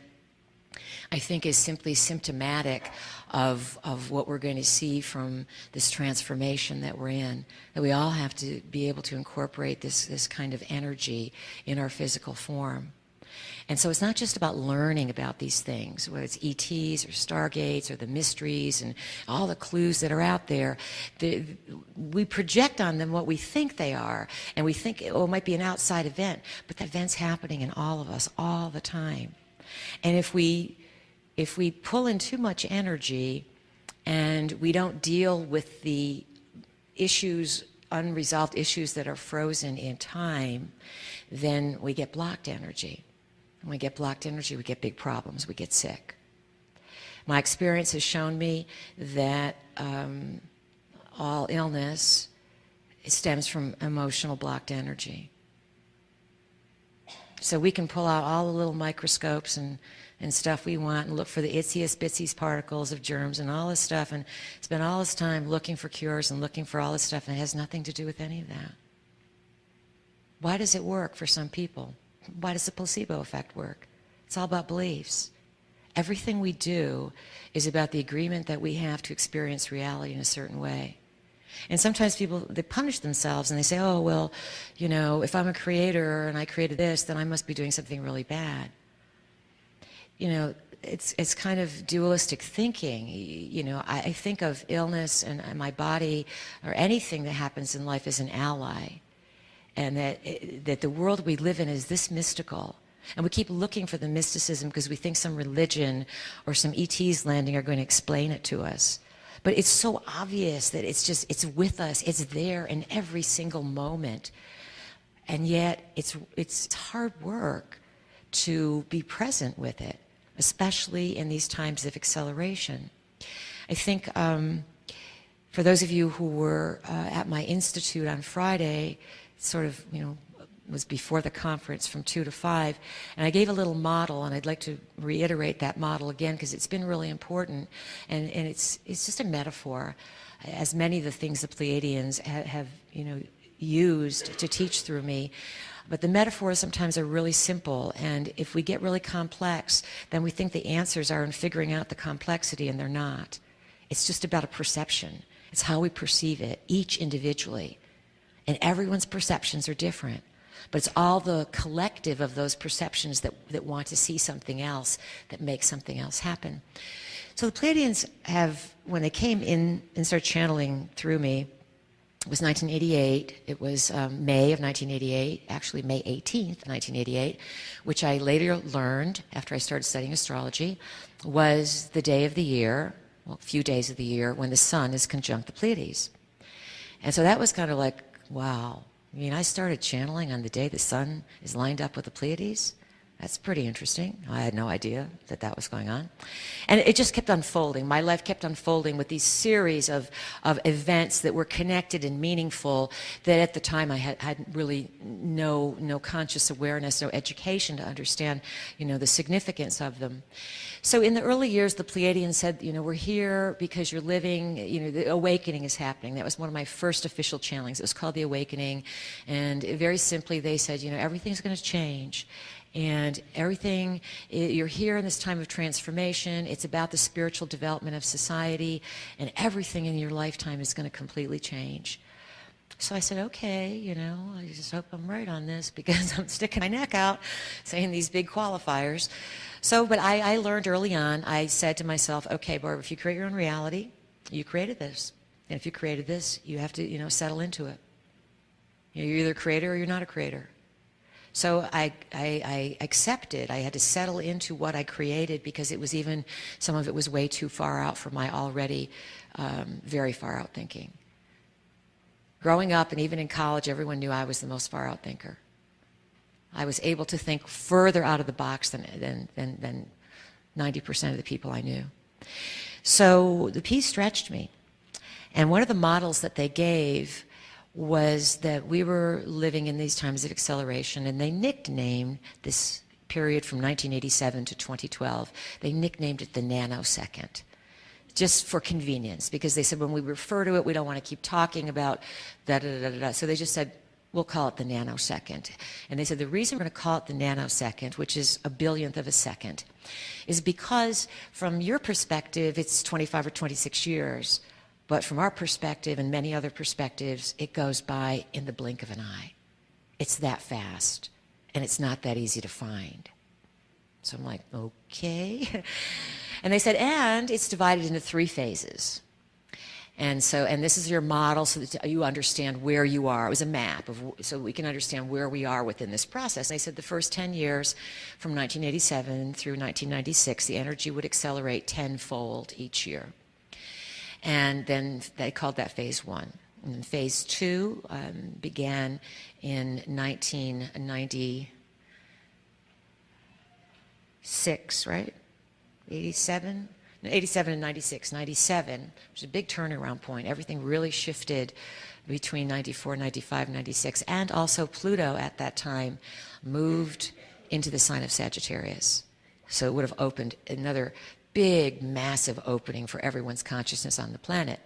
Speaker 2: I think, is simply symptomatic of what we're going to see from this transformation that we're in, that we all have to be able to incorporate this kind of energy in our physical form. And so it's not just about learning about these things, whether it's ETs or stargates or the mysteries and all the clues that are out there. We project on them what we think they are, and we think, oh, it might be an outside event, but that event's happening in all of us all the time. And if we pull in too much energy and we don't deal with the issues, unresolved issues that are frozen in time, then we get blocked energy. When we get blocked energy, we get big problems, we get sick. My experience has shown me that all illness stems from emotional blocked energy. So we can pull out all the little microscopes and stuff we want and look for the itziest bitsiest particles of germs and all this stuff and spend all this time looking for cures and looking for all this stuff, and it has nothing to do with any of that. Why does it work for some people? Why does the placebo effect work? It's all about beliefs. Everything we do is about the agreement that we have to experience reality in a certain way. And sometimes people, they punish themselves and they say, oh, well, you know, if I'm a creator and I created this, then I must be doing something really bad. You know, it's kind of dualistic thinking. You know, I think of illness and my body or anything that happens in life as an ally. And that the world we live in is this mystical. And we keep looking for the mysticism because we think some religion or some ETs landing are going to explain it to us. But it's so obvious that it's with us. It's there in every single moment. And yet it's hard work to be present with it, especially in these times of acceleration. I think for those of you who were at my institute on Friday, sort of, you know, was before the conference from 2 to 5, and I gave a little model, and I'd like to reiterate that model again because it's been really important, and it's just a metaphor, as many of the things the Pleiadians have you know, used to teach through me. But the metaphors sometimes are really simple, and if we get really complex, then we think the answers are in figuring out the complexity, and they're not. It's just about a perception. It's how we perceive it, each individually. And everyone's perceptions are different. But it's all the collective of those perceptions that want to see something else, that makes something else happen. So the Pleiadians have, when they came in and started channeling through me, it was 1988. It was May of 1988, actually May 18th, 1988, which I later learned, after I started studying astrology, was the day of the year, well, a few days of the year, when the sun is conjunct the Pleiades. And so that was kind of like, wow. I mean, I started channeling on the day the sun is lined up with the Pleiades. That's pretty interesting. I had no idea that that was going on. And it just kept unfolding. My life kept unfolding with these series of events that were connected and meaningful that at the time I had really no conscious awareness, no education to understand, you know, the significance of them. So in the early years, the Pleiadians said, you know, we're here because you're living, you know, the awakening is happening. That was one of my first official channelings. It was called The Awakening. And very simply, they said, you know, everything's going to change. And everything, you're here in this time of transformation. It's about the spiritual development of society, and everything in your lifetime is going to completely change. So I said, okay, you know, I just hope I'm right on this because I'm sticking my neck out saying these big qualifiers. So, but I learned early on, I said to myself, okay, Barbara, if you create your own reality, you created this. And if you created this, you have to, you know, settle into it. You're either a creator or you're not a creator. So I accepted. I had to settle into what I created because it was even, some of it was way too far out for my already very far out thinking. Growing up and even in college, everyone knew I was the most far out thinker. I was able to think further out of the box than 90% of the people I knew. So the piece stretched me. And one of the models that they gave was that we were living in these times of acceleration, and they nicknamed this period from 1987 to 2012, they nicknamed it the nanosecond, just for convenience, because they said when we refer to it, we don't want to keep talking about da-da-da-da-da. So they just said, we'll call it the nanosecond. And they said the reason we're going to call it the nanosecond, which is a billionth of a second, is because from your perspective, it's 25 or 26 years. But from our perspective and many other perspectives, it goes by in the blink of an eye. It's that fast, and it's not that easy to find. So I'm like, okay. And they said, and it's divided into 3 phases. And so, and this is your model so that you understand where you are. It was a map, so we can understand where we are within this process. And they said the first 10 years, from 1987 through 1996, the energy would accelerate tenfold each year. And then they called that phase 1. And then phase 2 began in 1996, right? 87? 87 and 96. 97 was a big turnaround point. Everything really shifted between 94, 95, 96. And also Pluto at that time moved into the sign of Sagittarius. So it would have opened another big, massive opening for everyone's consciousness on the planet.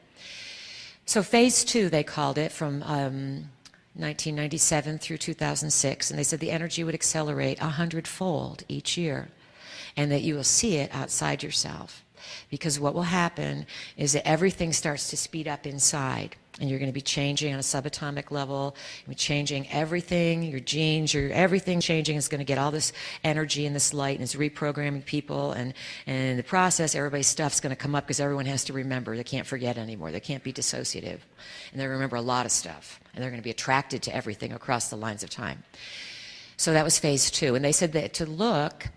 Speaker 2: So phase 2, they called it, from 1997 through 2006. And they said the energy would accelerate 100-fold each year, and that you will see it outside yourself. Because what will happen is that everything starts to speed up inside, and you're going to be changing on a subatomic level. You're changing everything, your genes, your everything changing. Is going to get all this energy and this light, and it's reprogramming people. And in the process, everybody's stuff's going to come up because everyone has to remember. They can't forget anymore. They can't be dissociative. And they remember a lot of stuff. And they're going to be attracted to everything across the lines of time. So that was phase 2. And they said that to look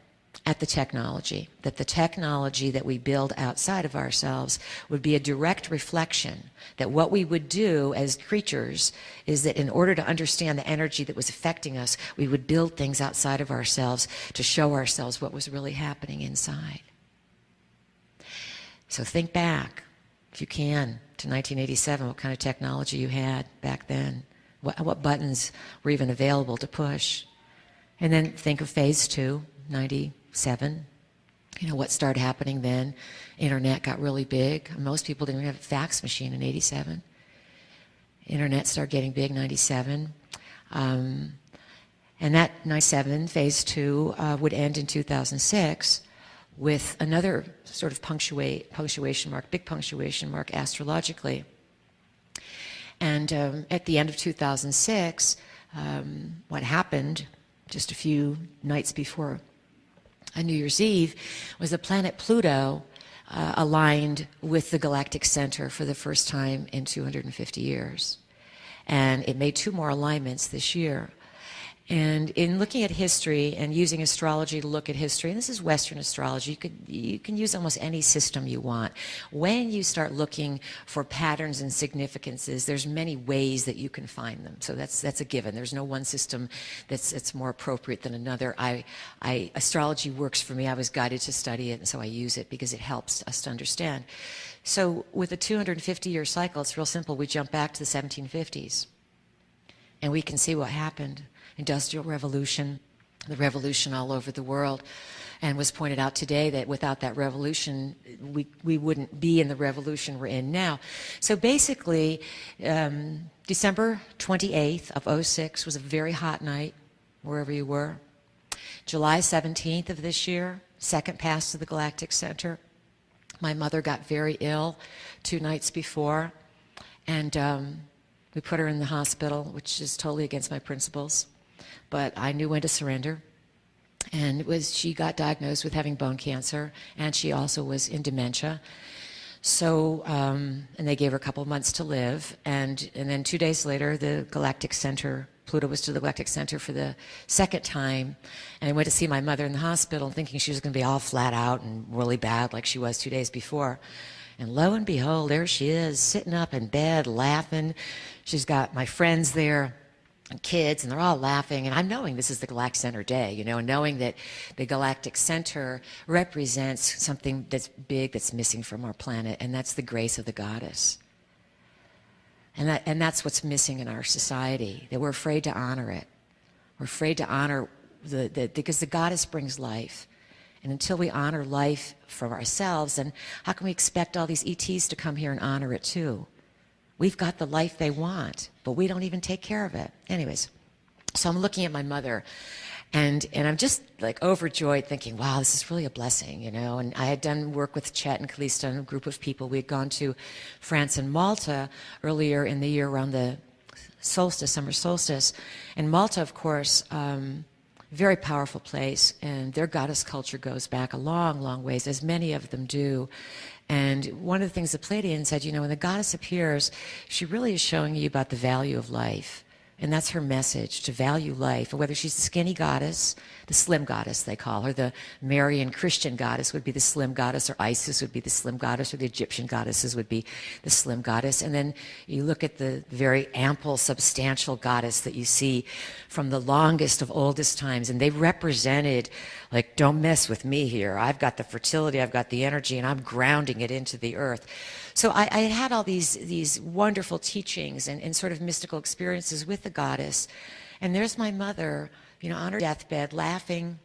Speaker 2: at the technology, that the technology that we build outside of ourselves would be a direct reflection, that what we would do as creatures is that in order to understand the energy that was affecting us, we would build things outside of ourselves to show ourselves what was really happening inside. So think back, if you can, to 1987, what kind of technology you had back then, what buttons were even available to push. And then think of phase 2, 97. You know, what started happening then? Internet got really big. Most people didn't even have a fax machine in 87. Internet started getting big in 97. And that 97, phase 2, would end in 2006 with another sort of punctuation mark, big punctuation mark astrologically. And at the end of 2006, what happened just a few nights before New Year's Eve was the planet Pluto aligned with the galactic center for the first time in 250 years. And it made 2 more alignments this year. And in looking at history and using astrology to look at history, and this is Western astrology, you can use almost any system you want. When you start looking for patterns and significances, there's many ways that you can find them. So that's a given. There's no one system that's more appropriate than another. Astrology works for me. I was guided to study it, and so I use it because it helps us to understand. So with a 250-year cycle, it's real simple. We jump back to the 1750s, and we can see what happened. Industrial revolution, the revolution all over the world, and was pointed out today that without that revolution, we wouldn't be in the revolution we're in now. So basically, December 28th of 06 was a very hot night, wherever you were. July 17th of this year, second pass to the galactic center. My mother got very ill 2 nights before, and we put her in the hospital, which is totally against my principles. But I knew when to surrender. And she got diagnosed with having bone cancer, and she also was in dementia. So, and they gave her a couple of months to live. And then 2 days later, the galactic center, Pluto was to the galactic center for the second time. And I went to see my mother in the hospital thinking she was going to be all flat out and really bad like she was 2 days before. And lo and behold, there she is, sitting up in bed, laughing. She's got my friends there, and kids, and they're all laughing, and I'm knowing this is the Galactic Center day, you know, and knowing that the Galactic Center represents something that's big that's missing from our planet, and that's the grace of the goddess. And that's what's missing in our society, that we're afraid to honor it. We're afraid to honor because the goddess brings life. And until we honor life for ourselves, then how can we expect all these ETs to come here and honor it too? We've got the life they want, but we don't even take care of it. Anyways, so I'm looking at my mother, and I'm just like overjoyed thinking, wow, this is really a blessing, you know. And I had done work with Chet and Calista and a group of people. We had gone to France and Malta earlier in the year around the solstice, summer solstice. And Malta, of course, Very powerful place, and their goddess culture goes back a long, long ways, as many of them do. And one of the things the Pleiadians said, when the goddess appears, she really is showing you about the value of life. And that's her message, to value life. And whether she's the skinny goddess, the slim goddess they call her, the Marian Christian goddess would be the slim goddess, or Isis would be the slim goddess, or the Egyptian goddesses would be the slim goddess. And then you look at the very ample, substantial goddess that you see from the longest of oldest times. And they've represented, like, don't mess with me here. I've got the fertility, I've got the energy, and I'm grounding it into the earth. So I had all these wonderful teachings and sort of mystical experiences with the goddess. And there's my mother, on her deathbed, laughing.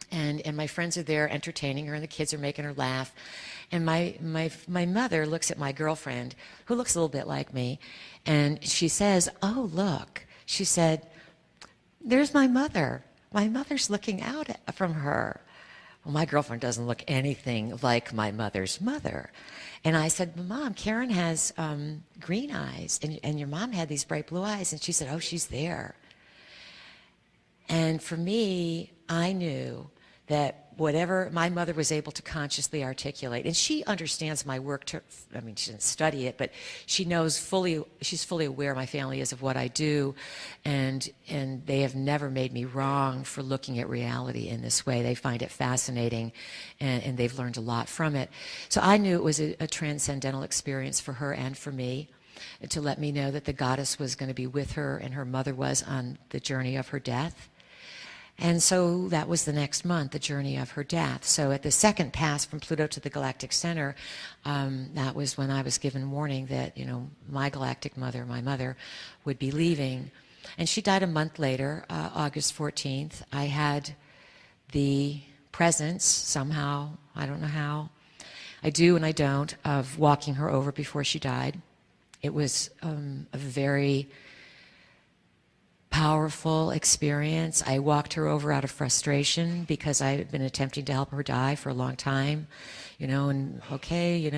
Speaker 2: And my friends are there entertaining her, and the kids are making her laugh. And my mother looks at my girlfriend, who looks a little bit like me, and she says, "Oh, look." She said, "There's my mother. My mother's looking out from her." Well, my girlfriend doesn't look anything like my mother's mother. And I said, "Mom, Karen has green eyes, and your mom had these bright blue eyes." And she said, "Oh, she's there." And for me, I knew that whatever my mother was able to consciously articulate, and she understands my work, she didn't study it, but she knows she's fully aware, my family is, of what I do, and they have never made me wrong for looking at reality in this way. They find it fascinating, and they've learned a lot from it. So I knew it was a transcendental experience for her and for me, to let me know that the goddess was going to be with her, and her mother was, on the journey of her death. And so that was the next month, the journey of her death. So at the second pass from Pluto to the galactic center, that was when I was given warning that, my galactic mother, my mother, would be leaving. And she died a month later, August 14th. I had the presence somehow, I don't know how, I do and I don't, of walking her over before she died. It was a very powerful experience. I walked her over out of frustration because I had been attempting to help her die for a long time, and okay,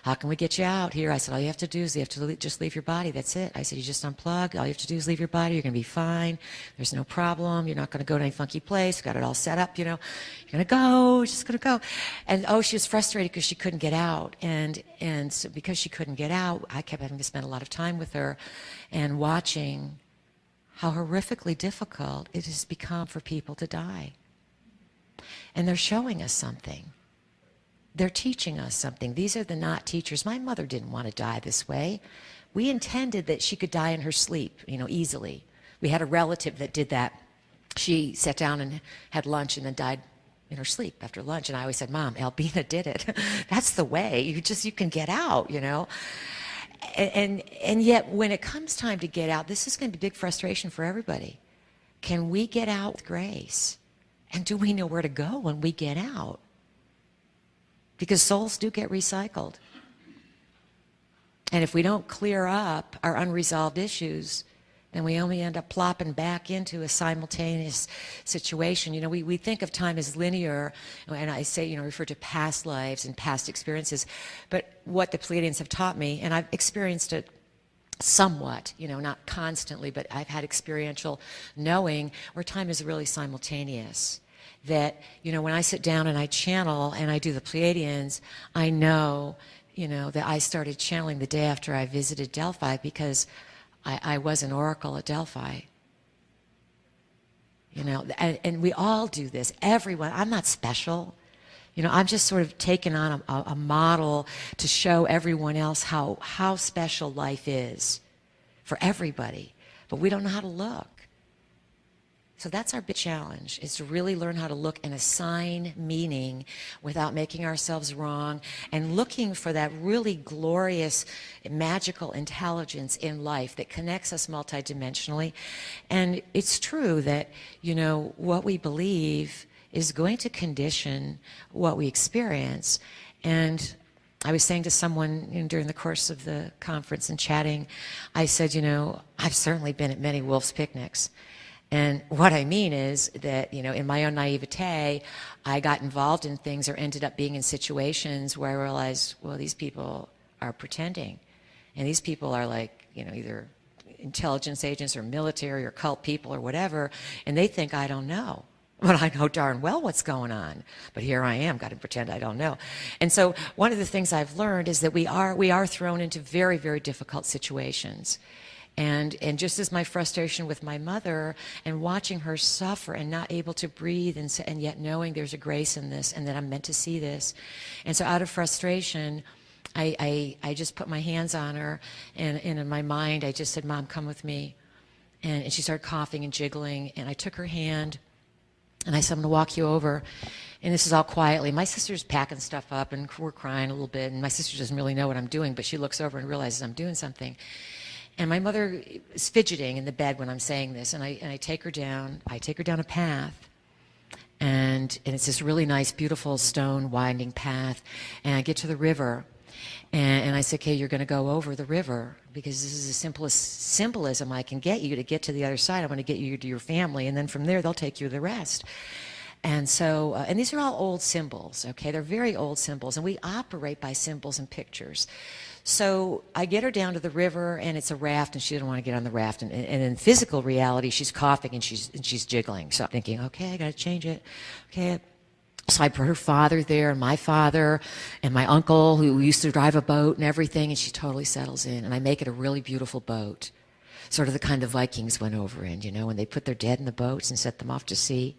Speaker 2: how can we get you out here? I said, all you have to do is just leave your body. That's it. I said, you just unplug. All you have to do is leave your body. You're going to be fine. There's no problem. You're not going to go to any funky place. Got it all set up, You're going to go. Just going to go. And she was frustrated because she couldn't get out. And so because she couldn't get out, I kept having to spend a lot of time with her and watching how horrifically difficult it has become for people to die. And they're showing us something. They're teaching us something. These are the not teachers. My mother didn't want to die this way. We intended that she could die in her sleep, easily. We had a relative that did that. She sat down and had lunch and then died in her sleep after lunch. And I always said, Mom, Albina did it. That's the way. You can get out, And yet, when it comes time to get out, this is going to be big frustration for everybody. Can we get out with grace? And do we know where to go when we get out? Because souls do get recycled. And if we don't clear up our unresolved issues, then we only end up plopping back into a simultaneous situation. We think of time as linear, and I say, refer to past lives and past experiences. But what the Pleiadians have taught me, and I've experienced it somewhat, not constantly, but I've had experiential knowing where time is really simultaneous. That, when I sit down and I channel and I do the Pleiadians, I know, that I started channeling the day after I visited Delphi because I was an oracle at Delphi. And we all do this. Everyone. I'm not special. I'm just sort of taking on a model to show everyone else how special life is for everybody. But we don't know how to look. So that's our big challenge, is to really learn how to look and assign meaning without making ourselves wrong, and looking for that really glorious, magical intelligence in life that connects us multidimensionally. And it's true that, what we believe is going to condition what we experience. And I was saying to someone during the course of the conference and chatting, I said, I've certainly been at many wolves' picnics. And what I mean is that, in my own naivete, I got involved in things or ended up being in situations where I realized, well, these people are pretending. And these people are like, either intelligence agents or military or cult people or whatever, and they think I don't know. But I know darn well what's going on. But here I am, got to pretend I don't know. And so one of the things I've learned is that we are thrown into very, very difficult situations. And just as my frustration with my mother and watching her suffer and not able to breathe and yet knowing there's a grace in this and that I'm meant to see this. And so out of frustration, I just put my hands on her, and in my mind I just said, Mom, come with me. And she started coughing and jiggling, and I took her hand and I said, I'm going to walk you over. And this is all quietly. My sister's packing stuff up and we're crying a little bit, and my sister doesn't really know what I'm doing, but she looks over and realizes I'm doing something. And my mother is fidgeting in the bed when I'm saying this, and I take her down. I take her down a path, and it's this really nice, beautiful stone winding path. And I get to the river, and I say, okay, you're going to go over the river because this is the simplest symbolism I can get you to get to the other side. I want to get you to your family, and then from there they'll take you to the rest. And so, and these are all old symbols, okay? They're very old symbols, and we operate by symbols and pictures. So I get her down to the river, and it's a raft, and she didn't want to get on the raft. And in physical reality, she's coughing and she's jiggling. So I'm thinking, okay, I got to change it. Okay. So I brought her father there, and my father, and my uncle who used to drive a boat and everything, and she totally settles in. And I make it a really beautiful boat, sort of the kind the Vikings went over in, you know, when they put their dead in the boats and set them off to sea.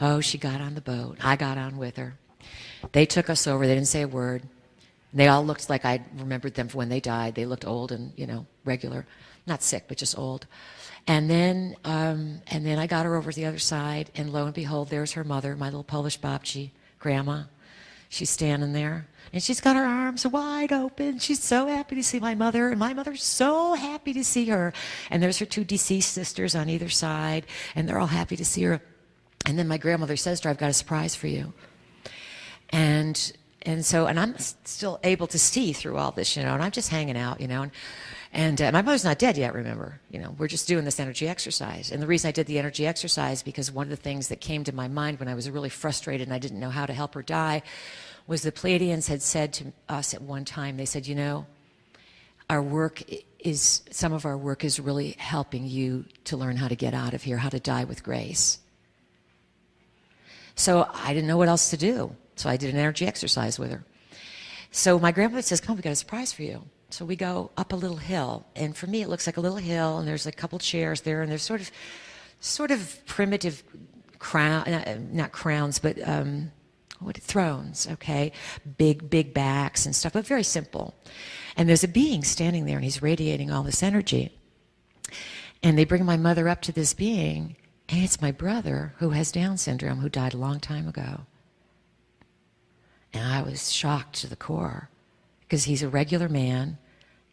Speaker 2: Oh, she got on the boat. I got on with her. They took us over. They didn't say a word. They all looked like I remembered them when they died. They looked old and, you know, regular. Not sick, but just old. And then I got her over to the other side, and lo and behold, there's her mother, my little Polish babci, grandma. She's standing there, and she's got her arms wide open. She's so happy to see my mother, and my mother's so happy to see her. And there's her two deceased sisters on either side, and they're all happy to see her. And then my grandmother says to her, I've got a surprise for you. And I'm still able to see through all this, you know, and I'm just hanging out, you know, and my mother's not dead yet, remember, you know, we're just doing this energy exercise. And the reason I did the energy exercise, because one of the things that came to my mind when I was really frustrated and I didn't know how to help her die, was the Pleiadians had said to us at one time, they said, you know, some of our work is really helping you to learn how to get out of here, how to die with grace. So I didn't know what else to do. So I did an energy exercise with her. So my grandmother says, come, we got a surprise for you. So we go up a little hill. And for me, it looks like a little hill, and there's a couple chairs there, and there's sort of primitive not crowns, but thrones, okay? Big backs and stuff, but very simple. And there's a being standing there, and he's radiating all this energy. And they bring my mother up to this being, and it's my brother who has Down syndrome, who died a long time ago. And I was shocked to the core, because he's a regular man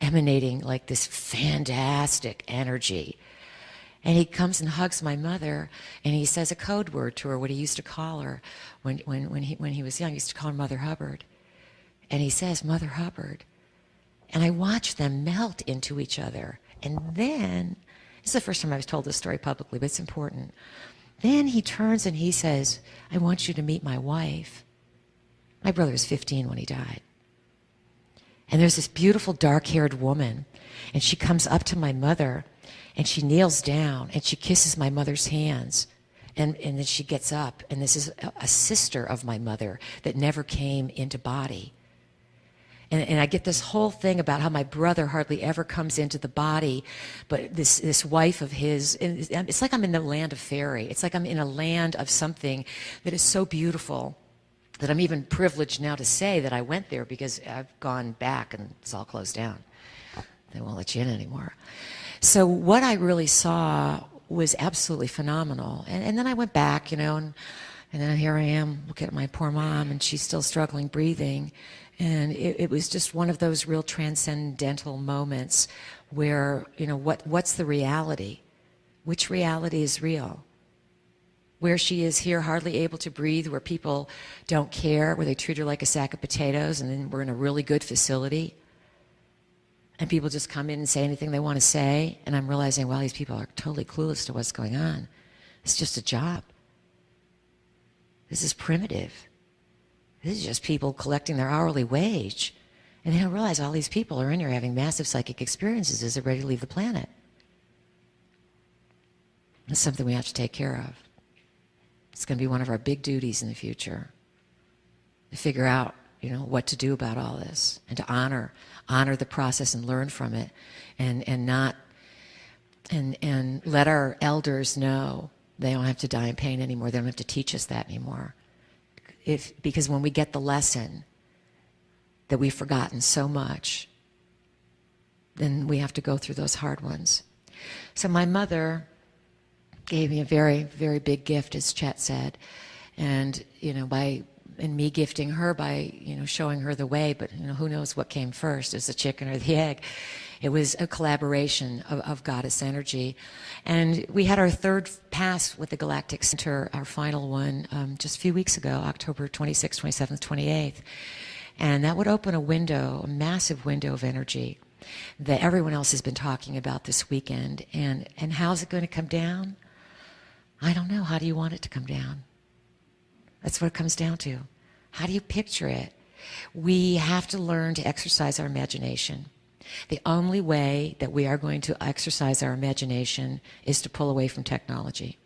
Speaker 2: emanating like this fantastic energy. And he comes and hugs my mother, and he says a code word to her, what he used to call her when he was young. He used to call her Mother Hubbard. And he says, Mother Hubbard. And I watch them melt into each other. And then, this is the first time I was told this story publicly, but it's important. Then he turns and he says, I want you to meet my wife. My brother was 15 when he died. And there's this beautiful dark-haired woman, and she comes up to my mother, and she kneels down, and she kisses my mother's hands. And then she gets up, and this is a sister of my mother that never came into body. And I get this whole thing about how my brother hardly ever comes into the body, but this wife of his, it's like I'm in the land of fairy. It's like I'm in a land of something that is so beautiful that I'm even privileged now to say that I went there, because I've gone back and it's all closed down. They won't let you in anymore. So what I really saw was absolutely phenomenal. And then I went back, you know, and then here I am looking at my poor mom, and she's still struggling breathing. And it was just one of those real transcendental moments where, you know, what's the reality? Which reality is real? Where she is here, hardly able to breathe, where people don't care, where they treat her like a sack of potatoes, and then we're in a really good facility, and people just come in and say anything they want to say, and I'm realizing, wow, these people are totally clueless to what's going on. It's just a job. This is primitive. This is just people collecting their hourly wage. And they don't realize all these people are in here having massive psychic experiences as they're ready to leave the planet. It's something we have to take care of. It's going to be one of our big duties in the future, to figure out, what to do about all this, and to honor the process and learn from it, and not and let our elders know they don't have to die in pain anymore. They don't have to teach us that anymore. Because when we get the lesson that we've forgotten so much, then we have to go through those hard ones. So my mother gave me a very, very big gift, as Chet said, and me gifting her by showing her the way. But who knows what came first, is the chicken or the egg? It was a collaboration of goddess energy. And we had our third pass with the Galactic Center, our final one, just a few weeks ago, October 26th, 27th, 28th. And that would open a window, a massive window of energy that everyone else has been talking about this weekend. And how's it going to come down? I don't know. How do you want it to come down? That's what it comes down to. How do you picture it? We have to learn to exercise our imagination. The only way that we are going to exercise our imagination is to pull away from technology.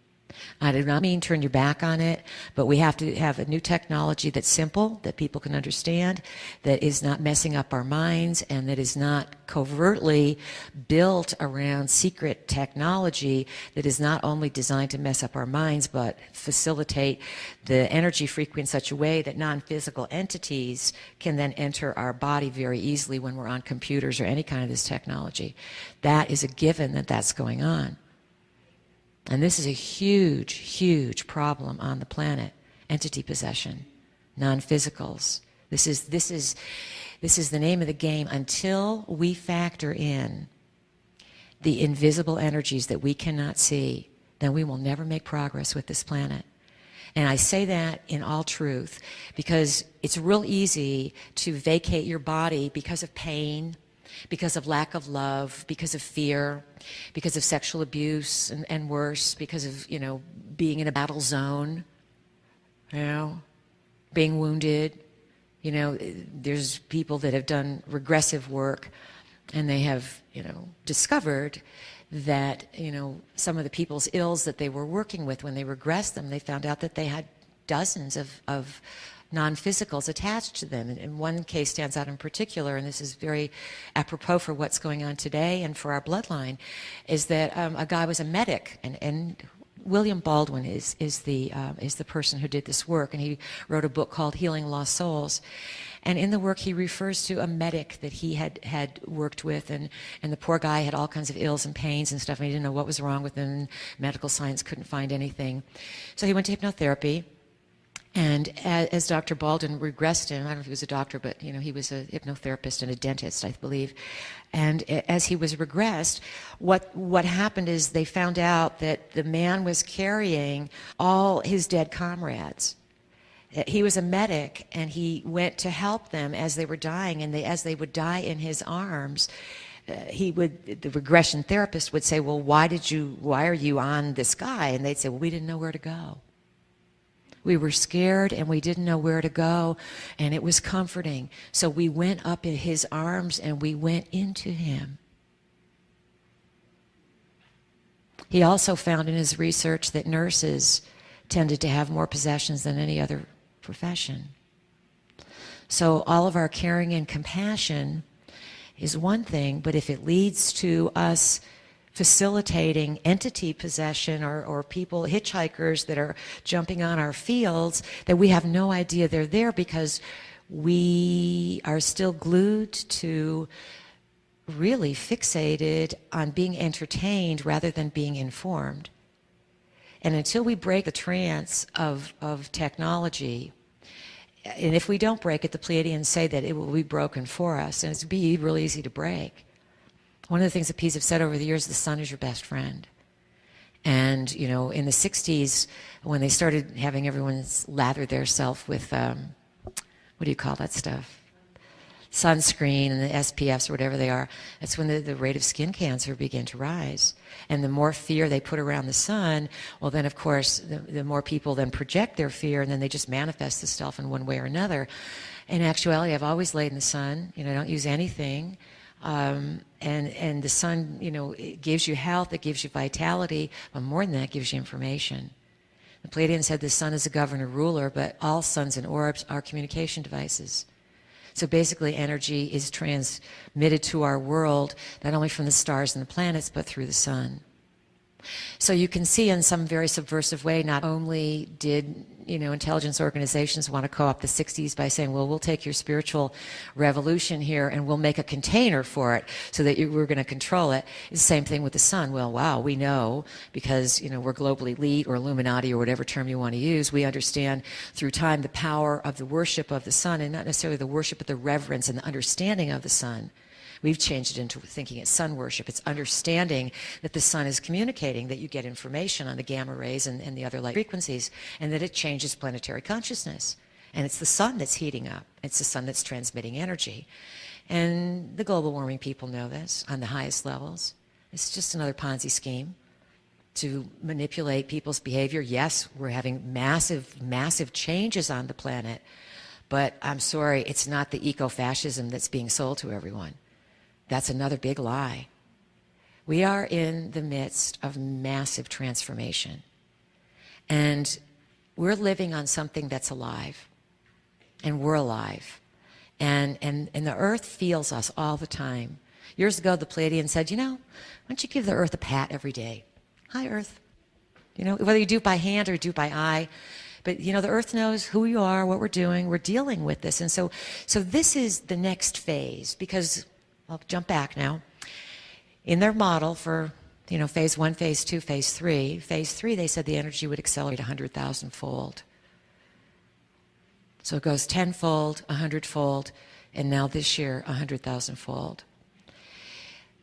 Speaker 2: I do not mean turn your back on it, but we have to have a new technology that's simple, that people can understand, that is not messing up our minds, and that is not covertly built around secret technology that is not only designed to mess up our minds, but facilitate the energy frequency in such a way that non-physical entities can then enter our body very easily when we're on computers or any kind of this technology. That is a given that that's going on. And this is a huge, huge problem on the planet. Entity possession, non-physicals. This is the name of the game. Until we factor in the invisible energies that we cannot see, then we will never make progress with this planet. And I say that in all truth because it's real easy to vacate your body because of pain, because of lack of love, because of fear, because of sexual abuse, and worse, because of, being in a battle zone, being wounded. There's people that have done regressive work, and they have, discovered that, some of the people's ills that they were working with, when they regressed them, they found out that they had dozens of non-physicals attached to them. And one case stands out in particular, and this is very apropos for what's going on today and for our bloodline, is that a guy was a medic, and William Baldwin is the person who did this work, and he wrote a book called Healing Lost Souls. And in the work, he refers to a medic that he had worked with, and the poor guy had all kinds of ills and pains and stuff, and he didn't know what was wrong with him. Medical science couldn't find anything. So he went to hypnotherapy. And as Dr. Baldwin regressed him, I don't know if he was a doctor, but he was a hypnotherapist and a dentist, I believe. And as he was regressed, what happened is they found out that the man was carrying all his dead comrades. He was a medic, and he went to help them as they were dying, and as they would die in his arms, the regression therapist would say, "Well, why are you on this guy?" And they'd say, "Well, we didn't know where to go. We were scared and we didn't know where to go, and it was comforting. So we went up in his arms and we went into him." He also found in his research that nurses tended to have more possessions than any other profession. So all of our caring and compassion is one thing, but if it leads to us facilitating entity possession or people, hitchhikers that are jumping on our fields, that we have no idea they're there because we are still glued to, really fixated on being entertained rather than being informed. And until we break the trance of technology, and if we don't break it, the Pleiadians say that it will be broken for us, and it's be really easy to break. One of the things that P's have said over the years, the sun is your best friend. And, in the 60s, when they started having everyone lather their self with, what do you call that stuff? Sunscreen and the SPFs or whatever they are, that's when the rate of skin cancer began to rise. And the more fear they put around the sun, well then of course the more people then project their fear, and then they just manifest the stuff in one way or another. In actuality, I've always laid in the sun. I don't use anything. And the sun, it gives you health, it gives you vitality, but more than that, it gives you information. The Pleiadians said the sun is a governor ruler, but all suns and orbs are communication devices. So basically, energy is transmitted to our world, not only from the stars and the planets, but through the sun. So you can see in some very subversive way, not only did intelligence organizations want to co-opt the 60s by saying, well, we'll take your spiritual revolution here and we'll make a container for it so that we're going to control it. It's the same thing with the sun. Well, wow, we know because, we're global elite or Illuminati or whatever term you want to use. We understand through time the power of the worship of the sun, and not necessarily the worship, but the reverence and the understanding of the sun. We've changed it into thinking it's sun worship. It's understanding that the sun is communicating, that you get information on the gamma rays and the other light frequencies, and that it changes planetary consciousness. And it's the sun that's heating up. It's the sun that's transmitting energy. And the global warming people know this on the highest levels. It's just another Ponzi scheme to manipulate people's behavior. Yes, we're having massive, massive changes on the planet, but I'm sorry, it's not the eco-fascism that's being sold to everyone. That's another big lie. We are in the midst of massive transformation. And we're living on something that's alive. And we're alive. And the earth feels us all the time. Years ago, the Pleiadians said, why don't you give the earth a pat every day? Hi, earth. Whether you do it by hand or do it by eye. But, the earth knows who you are, what we're doing. We're dealing with this. And so this is the next phase, because I'll jump back now. In their model for, phase 1, phase 2, phase 3, they said the energy would accelerate 100,000-fold. So it goes 10-fold, 100-fold, and now this year, 100,000-fold.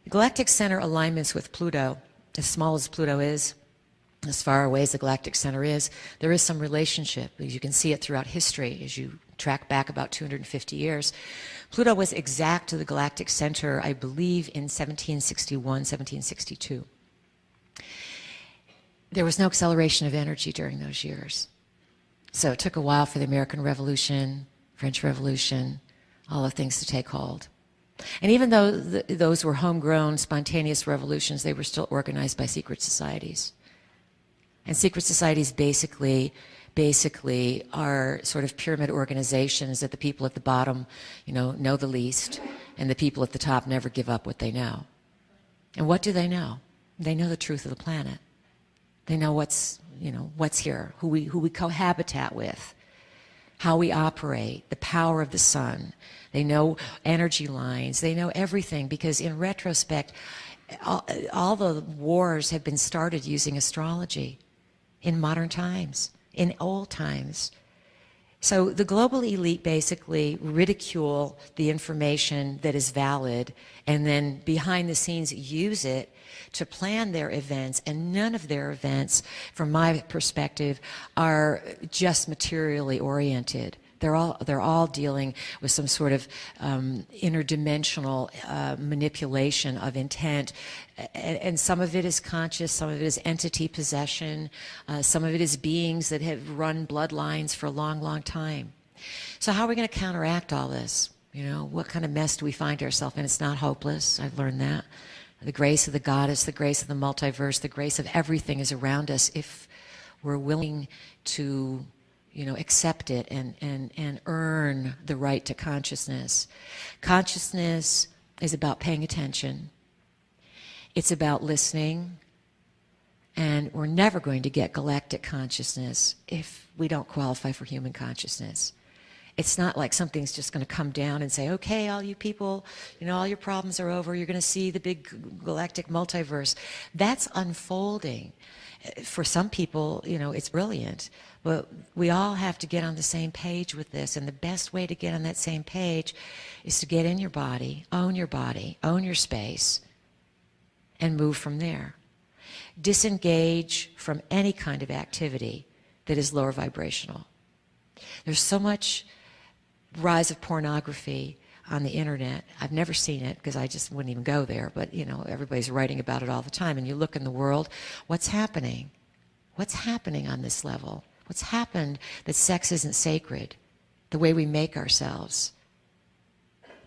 Speaker 2: The galactic center alignments with Pluto, as small as Pluto is, as far away as the galactic center is, there is some relationship. You can see it throughout history as you track back about 250 years. Pluto was exact to the galactic center, I believe, in 1761, 1762. There was no acceleration of energy during those years. So it took a while for the American Revolution, French Revolution, all the things to take hold. And even though those were homegrown, spontaneous revolutions, they were still organized by secret societies. And secret societies basically are sort of pyramid organizations that the people at the bottom, know the least, and the people at the top never give up what they know. And what do they know? They know the truth of the planet. They know what's here, who we cohabitat with, how we operate, the power of the sun. They know energy lines. They know everything, because in retrospect, all the wars have been started using astrology in modern times, in old times. So the global elite basically ridicule the information that is valid, and then behind the scenes use it to plan their events, and none of their events, from my perspective, are just materially oriented. They're all dealing with some sort of interdimensional manipulation of intent, and some of it is conscious, some of it is entity possession, some of it is beings that have run bloodlines for a long, long time. So how are we going to counteract all this? What kind of mess do we find ourselves in? It's not hopeless. I've learned that. The grace of the goddess, the grace of the multiverse, the grace of everything is around us if we're willing to accept it and earn the right to consciousness. Consciousness is about paying attention. It's about listening. And we're never going to get galactic consciousness if we don't qualify for human consciousness. It's not like something's just going to come down and say, okay, all you people, all your problems are over. You're going to see the big galactic multiverse. That's unfolding. For some people, it's brilliant. But we all have to get on the same page with this. And the best way to get on that same page is to get in your body, own your space, and move from there. Disengage from any kind of activity that is lower vibrational. There's so much rise of pornography on the internet. I've never seen it because I just wouldn't even go there, but everybody's writing about it all the time. And you look in the world, what's happening? What's happening on this level? What's happened that sex isn't sacred? The way we make ourselves.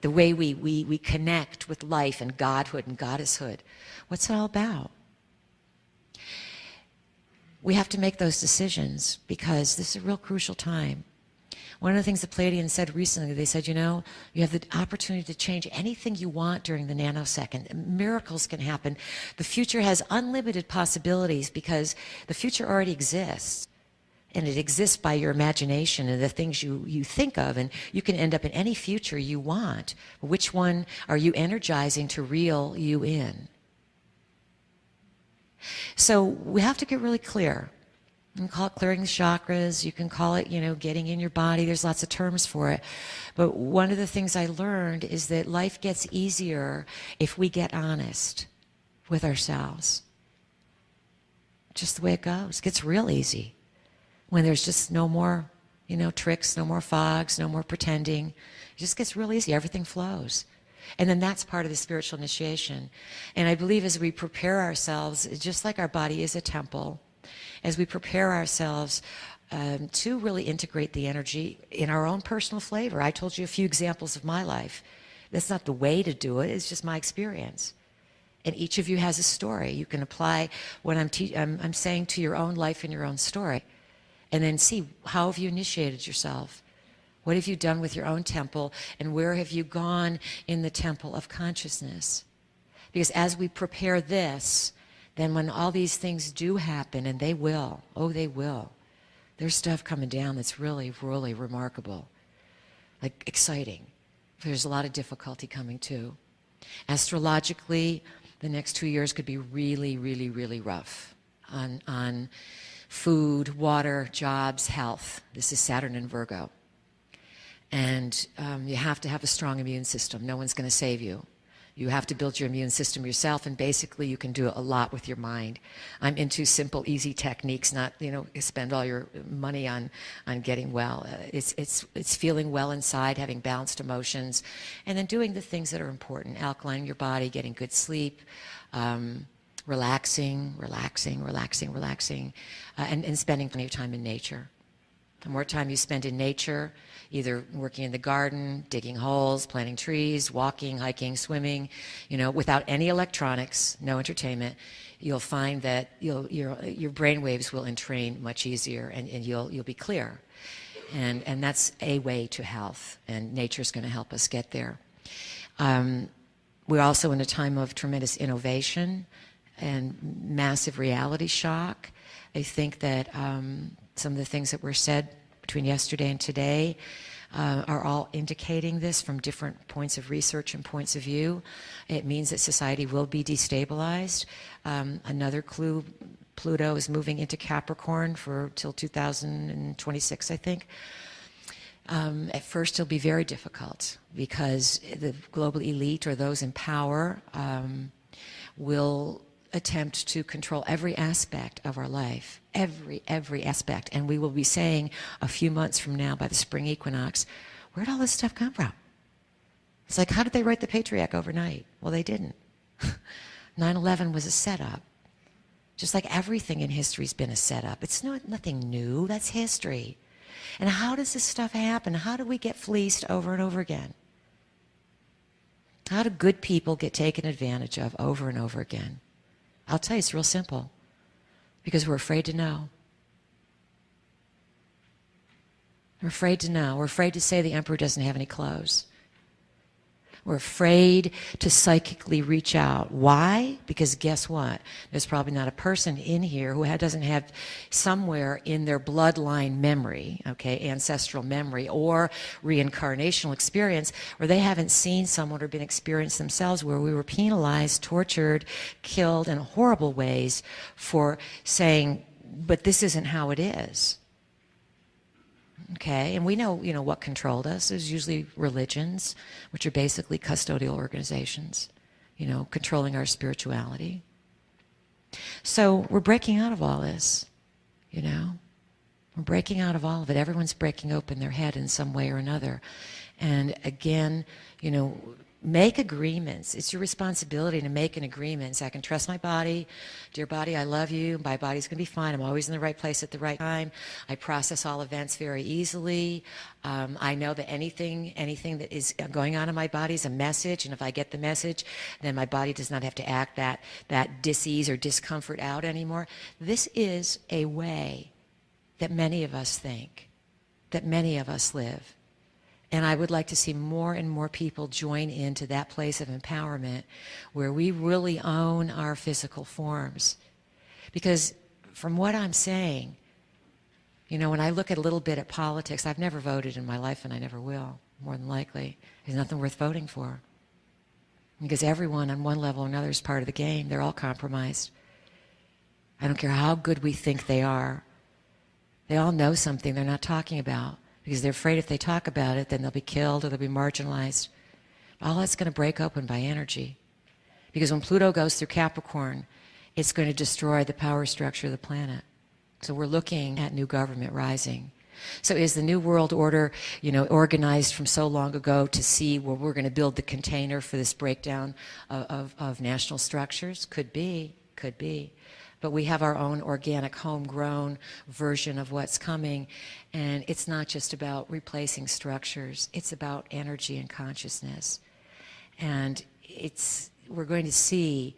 Speaker 2: the way we connect with life and godhood and goddesshood. What's it all about? We have to make those decisions because this is a real crucial time. One of the things the Pleiadians said recently, they said, you know, you have the opportunity to change anything you want during the nanosecond. Miracles can happen. The future has unlimited possibilities because the future already exists. And it exists by your imagination and the things you think of, and you can end up in any future you want. Which one are you energizing to reel you in? So we have to get really clear. You can call it clearing the chakras. You can call it, you know, getting in your body. There's lots of terms for it. But one of the things I learned is that life gets easier if we get honest with ourselves. Just the way it goes. It gets real easy when there's just no more, you know, tricks, no more fogs, no more pretending. It just gets real easy. Everything flows. And then that's part of the spiritual initiation. And I believe as we prepare ourselves, just like our body is a temple, as we prepare ourselves to really integrate the energy in our own personal flavor. I told you a few examples of my life. That's not the way to do it. It's just my experience. And each of you has a story. You can apply what I'm saying to your own life and your own story. And then see, how have you initiated yourself? What have you done with your own temple? And where have you gone in the temple of consciousness? Because as we prepare this, then when all these things do happen, and they will, oh, they will, there's stuff coming down that's really, really remarkable, like exciting. There's a lot of difficulty coming too. Astrologically, the next 2 years could be really, really, really rough on food, water, jobs, health. This is Saturn in Virgo. And you have to have a strong immune system. No one's going to save you. You have to build your immune system yourself, and basically you can do a lot with your mind. I'm into simple, easy techniques, not, you know, spend all your money on getting well. It's feeling well inside, having balanced emotions, and then doing the things that are important, alkalining your body, getting good sleep, relaxing, and spending plenty of time in nature. The more time you spend in nature, either working in the garden, digging holes, planting trees, walking, hiking, swimming, you know, without any electronics, no entertainment, you'll find that your brain waves will entrain much easier, and you'll be clear. And that's a way to health, and nature's going to help us get there. We're also in a time of tremendous innovation and massive reality shock. I think that some of the things that were said between yesterday and today are all indicating this from different points of research and points of view. It means that society will be destabilized. Another clue, Pluto is moving into Capricorn till 2026, I think. At first it'll be very difficult because the global elite, or those in power, will attempt to control every aspect of our life, every aspect. And we will be saying a few months from now, by the spring equinox, where'd all this stuff come from? It's like, how did they write the Patriarch overnight? Well, they didn't. 9/11 was a setup. Just like everything in history's been a setup. It's nothing new. That's history. And how does this stuff happen? How do we get fleeced over and over again? How do good people get taken advantage of over and over again? I'll tell you, it's real simple. Because we're afraid to know. We're afraid to know. We're afraid to say the emperor doesn't have any clothes. We're afraid to psychically reach out. Why? Because guess what? There's probably not a person in here who doesn't have somewhere in their bloodline memory, okay, ancestral memory, or reincarnational experience, where they haven't seen someone or been experienced themselves where we were penalized, tortured, killed in horrible ways for saying, but this isn't how it is. Okay, and we know, what controlled us. It was usually religions, which are basically custodial organizations, controlling our spirituality. So we're breaking out of all this, We're breaking out of all of it. Everyone's breaking open their head in some way or another. And again, make agreements. It's your responsibility to make an agreement. So I can trust my body. Dear body, I love you. My body's going to be fine. I'm always in the right place at the right time. I process all events very easily. I know that anything that is going on in my body is a message, and if I get the message, then my body does not have to act that dis-ease or discomfort out anymore. This is a way that many of us think, that many of us live. And I would like to see more and more people join into that place of empowerment where we really own our physical forms. Because from what I'm saying, you know, when I look at a little bit at politics, I've never voted in my life and I never will, more than likely. There's nothing worth voting for. Because everyone on one level or another is part of the game. They're all compromised. I don't care how good we think they are. They all know something they're not talking about. Because they're afraid if they talk about it, then they'll be killed or they'll be marginalized. All that's going to break open by energy. Because when Pluto goes through Capricorn, it's going to destroy the power structure of the planet. So we're looking at new government rising. So is the New World Order, you know, organized from so long ago to see where we're going to build the container for this breakdown of national structures? Could be, could be. But we have our own organic, homegrown version of what's coming. And it's not just about replacing structures. It's about energy and consciousness. And we're going to see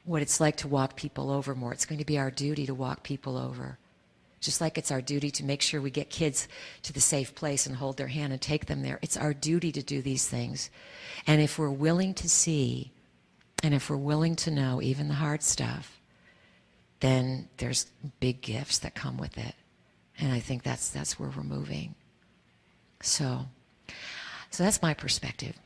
Speaker 2: what it's like to walk people over more. It's going to be our duty to walk people over. Just like it's our duty to make sure we get kids to the safe place and hold their hand and take them there. It's our duty to do these things. And if we're willing to see, and if we're willing to know even the hard stuff, then there's big gifts that come with it. And I think that's where we're moving. So that's my perspective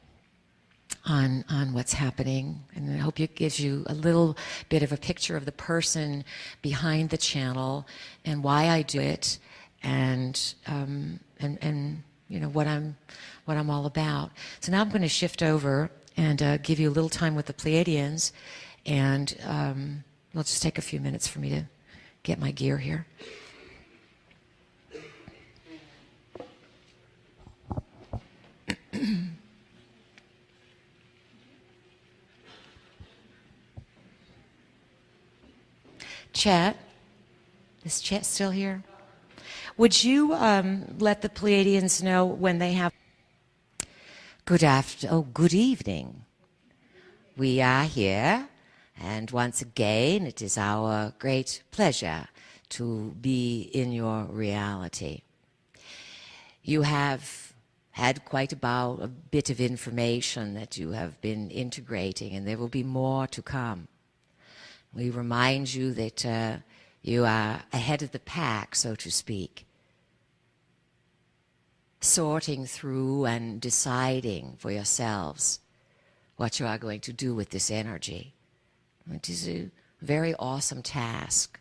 Speaker 2: on what's happening. And I hope it gives you a little bit of a picture of the person behind the channel and why I do it and you know what I'm all about. So now I'm going to shift over and give you a little time with the Pleiadians, and it'll just take a few minutes for me to get my gear here. Chat, is Chat still here? Would you let the Pleiadians know when they have... Good evening. We are here, and once again, it is our great pleasure to be in your reality. You have had quite a bit of information that you have been integrating, and there will be more to come. We remind you that you are ahead of the pack, so to speak, sorting through and deciding for yourselves what you are going to do with this energy. It is a very awesome task.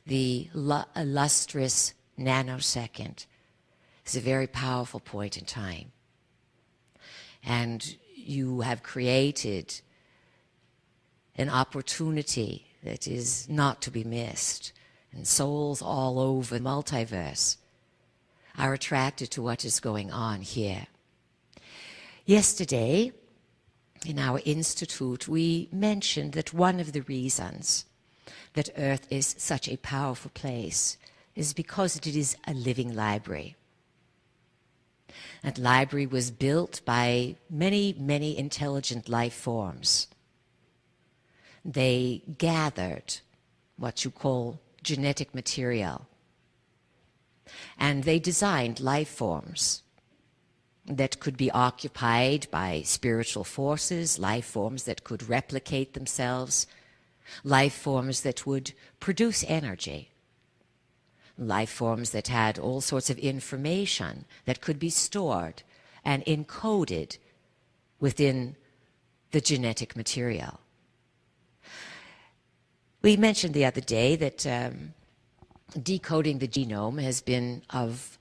Speaker 2: The illustrious nanosecond is a very powerful point in time. And you have created an opportunity that is not to be missed. And souls all over the multiverse are attracted to what is going on here. Yesterday, in our institute, we mentioned that one of the reasons that Earth is such a powerful place is because it is a living library. That library was built by many, many intelligent life forms. They gathered what you call genetic material. And they designed life forms that could be occupied by spiritual forces, life forms that could replicate themselves, life forms that would produce energy, life forms that had all sorts of information that could be stored and encoded within the genetic material. We mentioned the other day that decoding the genome has been of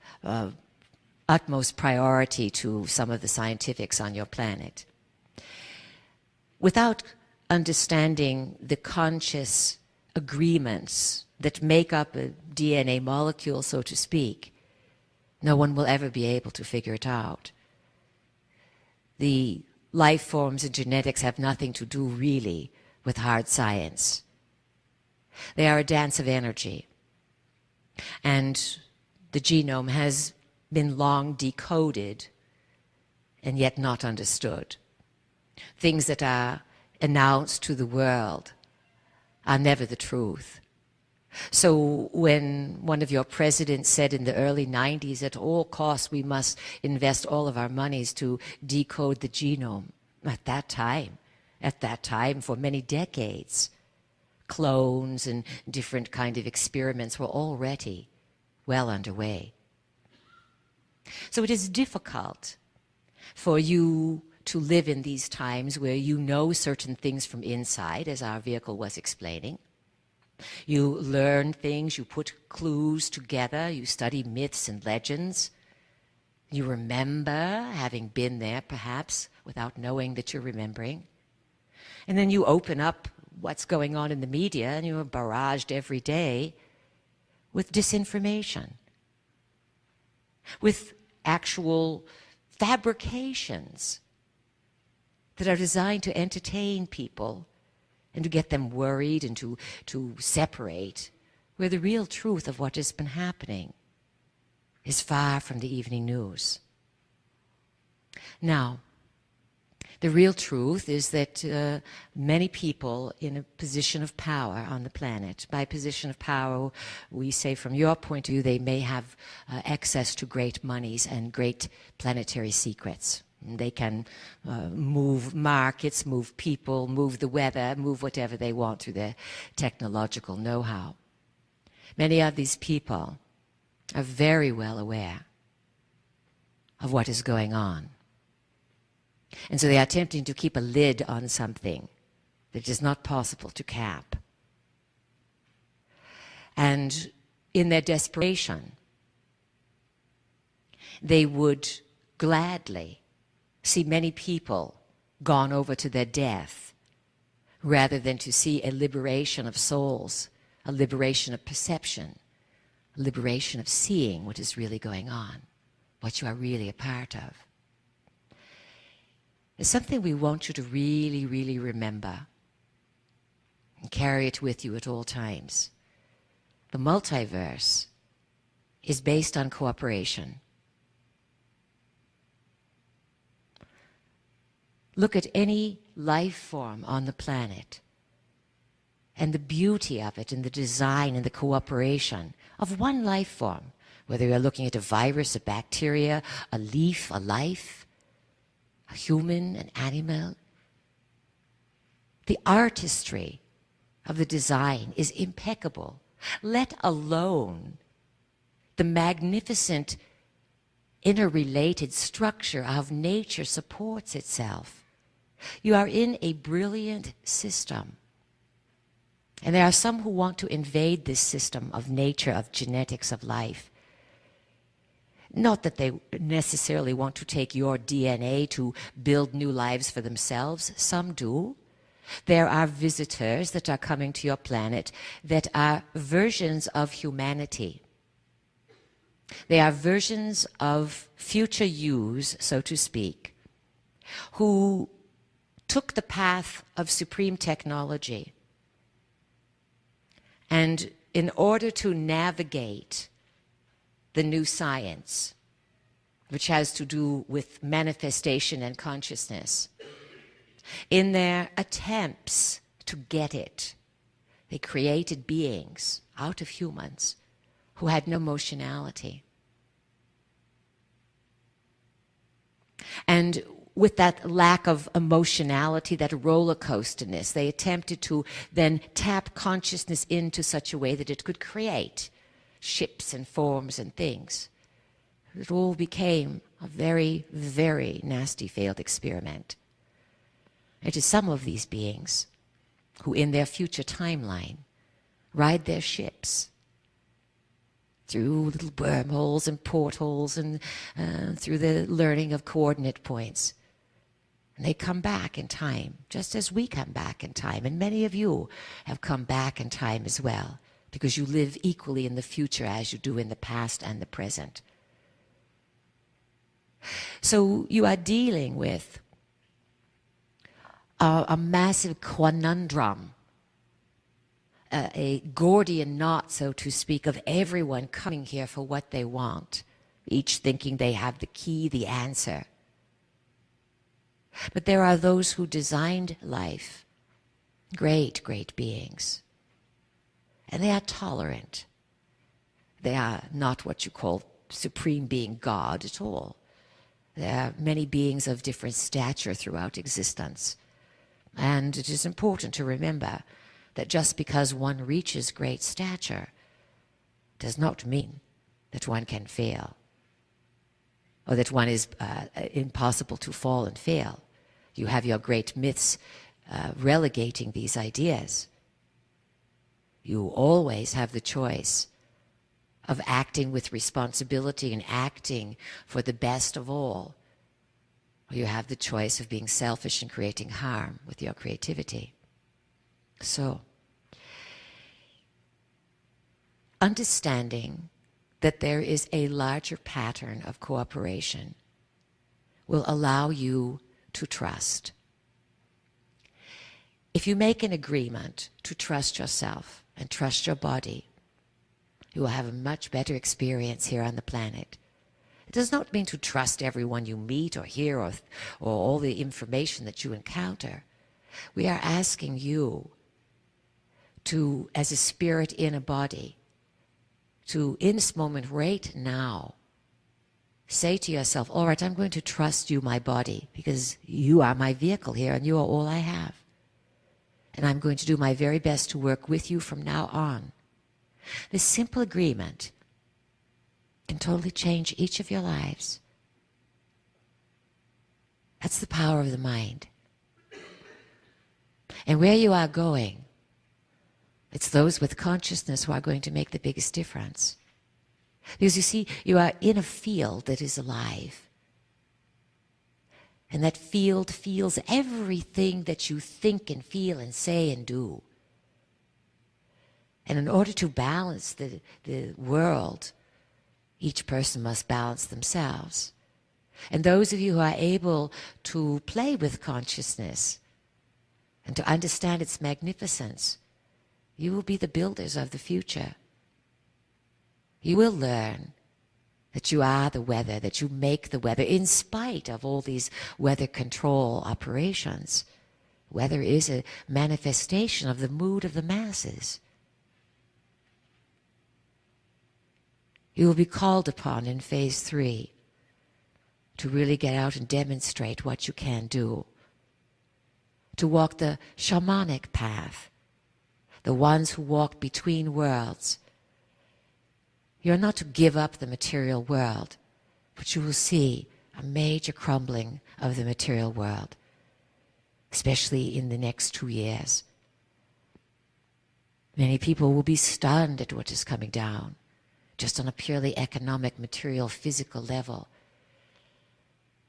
Speaker 2: utmost priority to some of the scientifics on your planet. Without understanding the conscious agreements that make up a DNA molecule, so to speak, no one will ever be able to figure it out. The life forms and genetics have nothing to do really with hard science. They are a dance of energy. And the genome has been long decoded and yet not understood. Things that are announced to the world are never the truth. So when one of your presidents said in the early 90s, at all costs we must invest all of our monies to decode the genome, at that time for many decades, clones and different kind of experiments were already well underway. So it is difficult for you to live in these times where you know certain things from inside, as our vehicle was explaining. You learn things, you put clues together, you study myths and legends. You remember having been there, perhaps, without knowing that you're remembering. And then you open up what's going on in the media, and you are barraged every day with disinformation, with actual fabrications that are designed to entertain people and to get them worried and to separate, where the real truth of what has been happening is far from the evening news. Now, the real truth is that many people in a position of power on the planet, by position of power, we say from your point of view, they may have access to great monies and great planetary secrets. They can move markets, move people, move the weather, move whatever they want through their technological know-how. Many of these people are very well aware of what is going on. And so they are attempting to keep a lid on something that is not possible to cap. And in their desperation, they would gladly see many people gone over to their death rather than to see a liberation of souls, a liberation of perception, a liberation of seeing what is really going on, what you are really a part of. It's something we want you to really, really remember and carry it with you at all times. The multiverse is based on cooperation. Look at any life form on the planet and the beauty of it and the design and the cooperation of one life form, whether you're looking at a virus, a bacteria, a leaf, a life, a human, an animal. The artistry of the design is impeccable, let alone the magnificent interrelated structure of nature supports itself. You are in a brilliant system. And there are some who want to invade this system of nature, of genetics, of life. Not that they necessarily want to take your DNA to build new lives for themselves. Some do. There are visitors that are coming to your planet that are versions of humanity. They are versions of future yous, so to speak, who took the path of supreme technology. And in order to navigate the new science, which has to do with manifestation and consciousness, in their attempts to get it, they created beings out of humans who had no emotionality. And with that lack of emotionality, that roller coasterness, they attempted to then tap consciousness into such a way that it could create ships and forms and things. It all became a very, very nasty failed experiment. It is some of these beings who in their future timeline ride their ships through little wormholes and portholes and through the learning of coordinate points. And they come back in time, just as we come back in time. And many of you have come back in time as well, because you live equally in the future as you do in the past and the present. So you are dealing with a massive conundrum, a Gordian knot, so to speak, of everyone coming here for what they want, each thinking they have the key, the answer. But there are those who designed life, great, great beings, and they are tolerant. They are not what you call supreme being God at all. There are many beings of different stature throughout existence. And it is important to remember that just because one reaches great stature does not mean that one can fail, or that one is impossible to fall and fail. You have your great myths relegating these ideas. You always have the choice of acting with responsibility and acting for the best of all. Or you have the choice of being selfish and creating harm with your creativity. So, understanding that there is a larger pattern of cooperation will allow you to trust. If you make an agreement to trust yourself and trust your body, you will have a much better experience here on the planet. It does not mean to trust everyone you meet or hear or all the information that you encounter. We are asking you to, as a spirit in a body, to, in this moment right now, say to yourself, all right, I'm going to trust you, my body, because you are my vehicle here and you are all I have. And I'm going to do my very best to work with you from now on. This simple agreement can totally change each of your lives. That's the power of the mind. And where you are going, it's those with consciousness who are going to make the biggest difference. Because you see, you are in a field that is alive. And that field feels everything that you think and feel and say and do. And in order to balance the world, each person must balance themselves. And those of you who are able to play with consciousness and to understand its magnificence, you will be the builders of the future. You will learn that you are the weather, that you make the weather, in spite of all these weather control operations. Weather is a manifestation of the mood of the masses. You will be called upon in phase 3 to really get out and demonstrate what you can do. To walk the shamanic path, the ones who walk between worlds. You're not to give up the material world, but you will see a major crumbling of the material world, especially in the next 2 years. Many people will be stunned at what is coming down, just on a purely economic, material, physical level.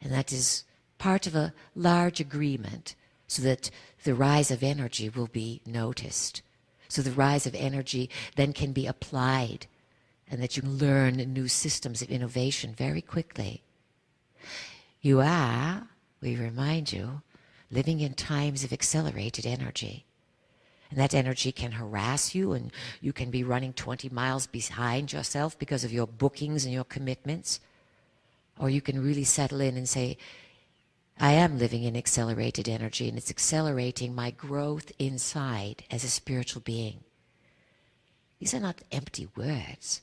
Speaker 2: And that is part of a large agreement so that the rise of energy will be noticed. So the rise of energy then can be applied and that you can learn new systems of innovation very quickly. You are, we remind you, living in times of accelerated energy. And that energy can harass you and you can be running 20 miles behind yourself because of your bookings and your commitments. Or you can really settle in and say, I am living in accelerated energy and it's accelerating my growth inside as a spiritual being. These are not empty words.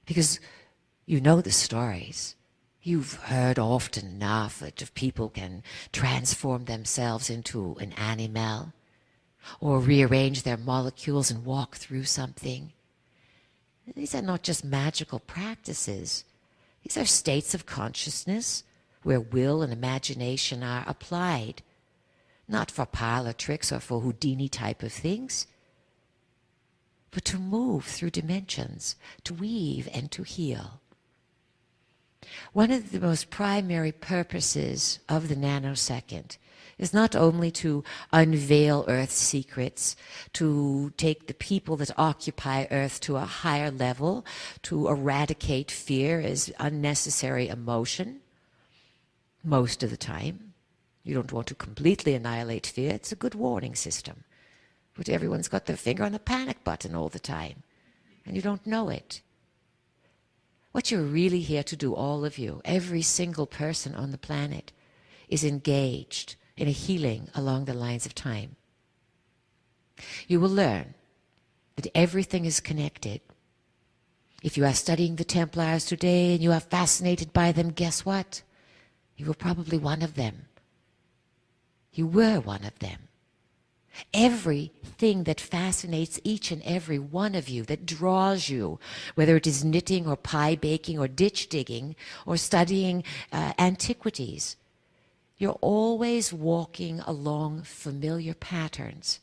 Speaker 2: Because you know the stories. You've heard often enough that if people can transform themselves into an animal or rearrange their molecules and walk through something. These are not just magical practices. These are states of consciousness where will and imagination are applied, not for parlor tricks or for Houdini type of things, but to move through dimensions, to weave and to heal. One of the most primary purposes of the nanosecond is not only to unveil Earth's secrets, to take the people that occupy Earth to a higher level, to eradicate fear as unnecessary emotion, most of the time, You don't want to completely annihilate fear. It's a good warning system. But everyone's got their finger on the panic button all the time, and you don't know it. What you're really here to do, all of you, every single person on the planet, is engaged in a healing along the lines of time. You will learn that everything is connected. If you are studying the Templars today and you are fascinated by them, guess what? You were probably one of them. You were one of them. Everything that fascinates each and every one of you, that draws you, whether it is knitting or pie baking or ditch digging or studying antiquities, you're always walking along familiar patterns,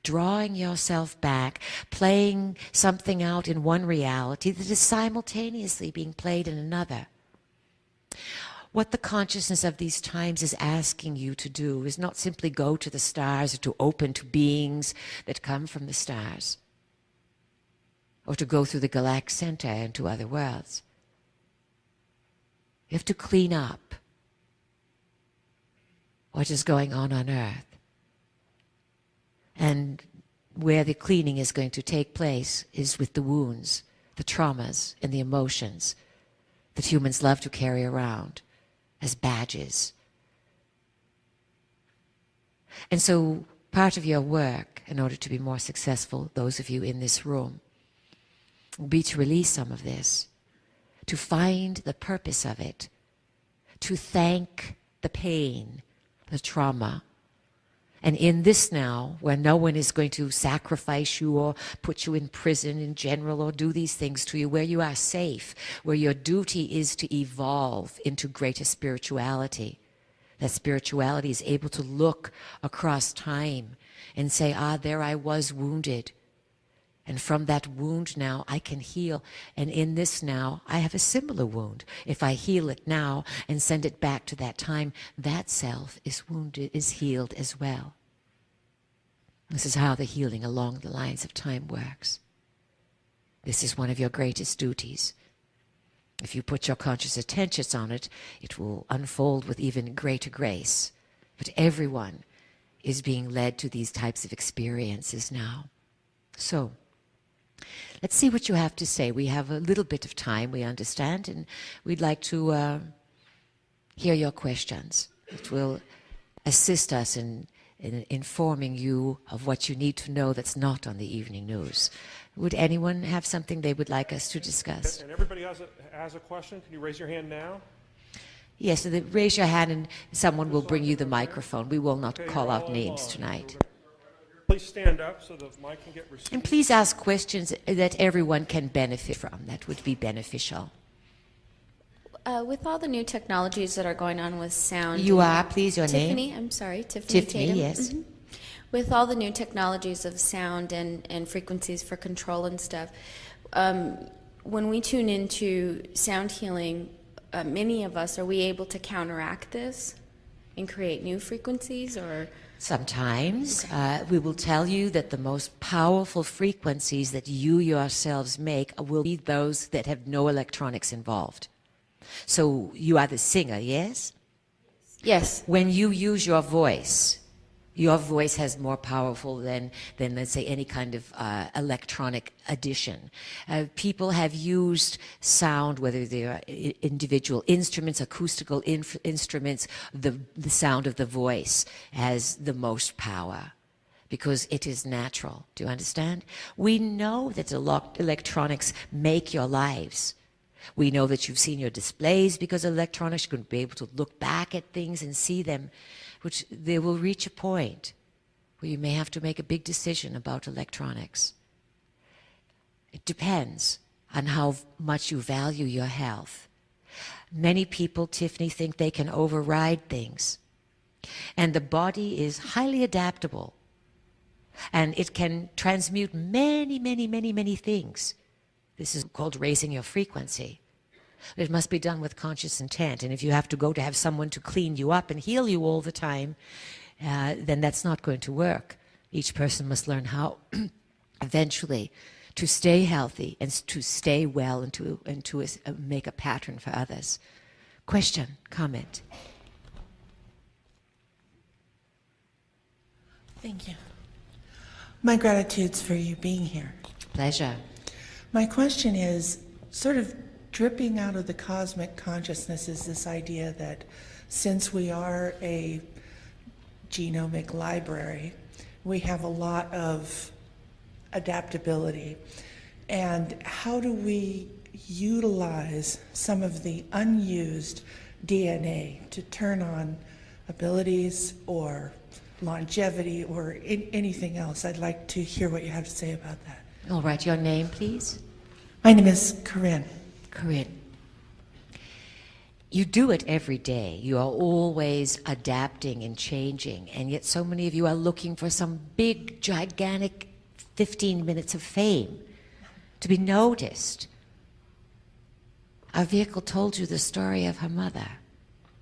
Speaker 2: drawing yourself back, playing something out in one reality that is simultaneously being played in another. What the consciousness of these times is asking you to do is not simply go to the stars or to open to beings that come from the stars, or to go through the galactic center and to other worlds. You have to clean up what is going on Earth. And where the cleaning is going to take place is with the wounds, the traumas, and the emotions that humans love to carry around as badges. And so part of your work, in order to be more successful, those of you in this room, will be to release some of this, to find the purpose of it, to thank the pain, the trauma. And in this now, where no one is going to sacrifice you or put you in prison in general or do these things to you, where you are safe, where your duty is to evolve into greater spirituality. That spirituality is able to look across time and say, there I was wounded. And from that wound now, I can heal. And in this now, I have a similar wound. If I heal it now and send it back to that time, that self is wounded, is healed as well. This is how the healing along the lines of time works. This is one of your greatest duties. If you put your conscious attention on it, it will unfold with even greater grace. But everyone is being led to these types of experiences now. So, let's see what you have to say. We have a little bit of time, we understand, and we'd like to hear your questions. It will assist us in informing you of what you need to know that's not on the evening news. Would anyone have something they would like us to discuss?
Speaker 3: And everybody has a question. Can you raise your hand now?
Speaker 2: Yes, so raise your hand and someone will bring you the microphone. We will not call out names tonight.
Speaker 3: Please stand up so the mic can get received.
Speaker 2: And please ask questions that everyone can benefit from. That would be beneficial.
Speaker 4: With all the new technologies that are going on with sound...
Speaker 2: You are, please, your name?
Speaker 4: Tiffany, I'm sorry, Tiffany Tatum.
Speaker 2: Yes.
Speaker 4: Mm-hmm. With all the new technologies of sound and frequencies for control and stuff, when we tune into sound healing, many of us, are we able to counteract this and create new frequencies, or...
Speaker 2: Sometimes we will tell you that the most powerful frequencies that you yourselves make will be those that have no electronics involved. So you are the singer, yes?
Speaker 4: Yes.
Speaker 2: When you use your voice has more powerful than let's say, any kind of electronic addition. People have used sound, whether they are individual instruments, acoustical instruments, the sound of the voice has the most power because it is natural. Do you understand? We know that electronics make your lives. We know that you've seen your displays because of electronics. You're going to be able to look back at things and see them, which they will reach a point where you may have to make a big decision about electronics. It depends on how much you value your health. Many people, Tiffany, think they can override things. And the body is highly adaptable. And it can transmute many things. This is called raising your frequency. It must be done with conscious intent. And if you have to go to have someone to clean you up and heal you all the time, then that's not going to work. Each person must learn how eventually to stay healthy and to stay well and to make a pattern for others. Question, comment?
Speaker 5: Thank you. My gratitude's for you being here.
Speaker 2: Pleasure.
Speaker 5: My question is, sort of dripping out of the cosmic consciousness is this idea that since we are a genomic library, we have a lot of adaptability. And how do we utilize some of the unused DNA to turn on abilities or longevity or anything else? I'd like to hear what you have to say about that.
Speaker 2: All right, your name, please?
Speaker 5: My name is Corinne.
Speaker 2: Corinne. You do it every day. You are always adapting and changing, and yet so many of you are looking for some big, gigantic 15 minutes of fame to be noticed. Our vehicle told you the story of her mother.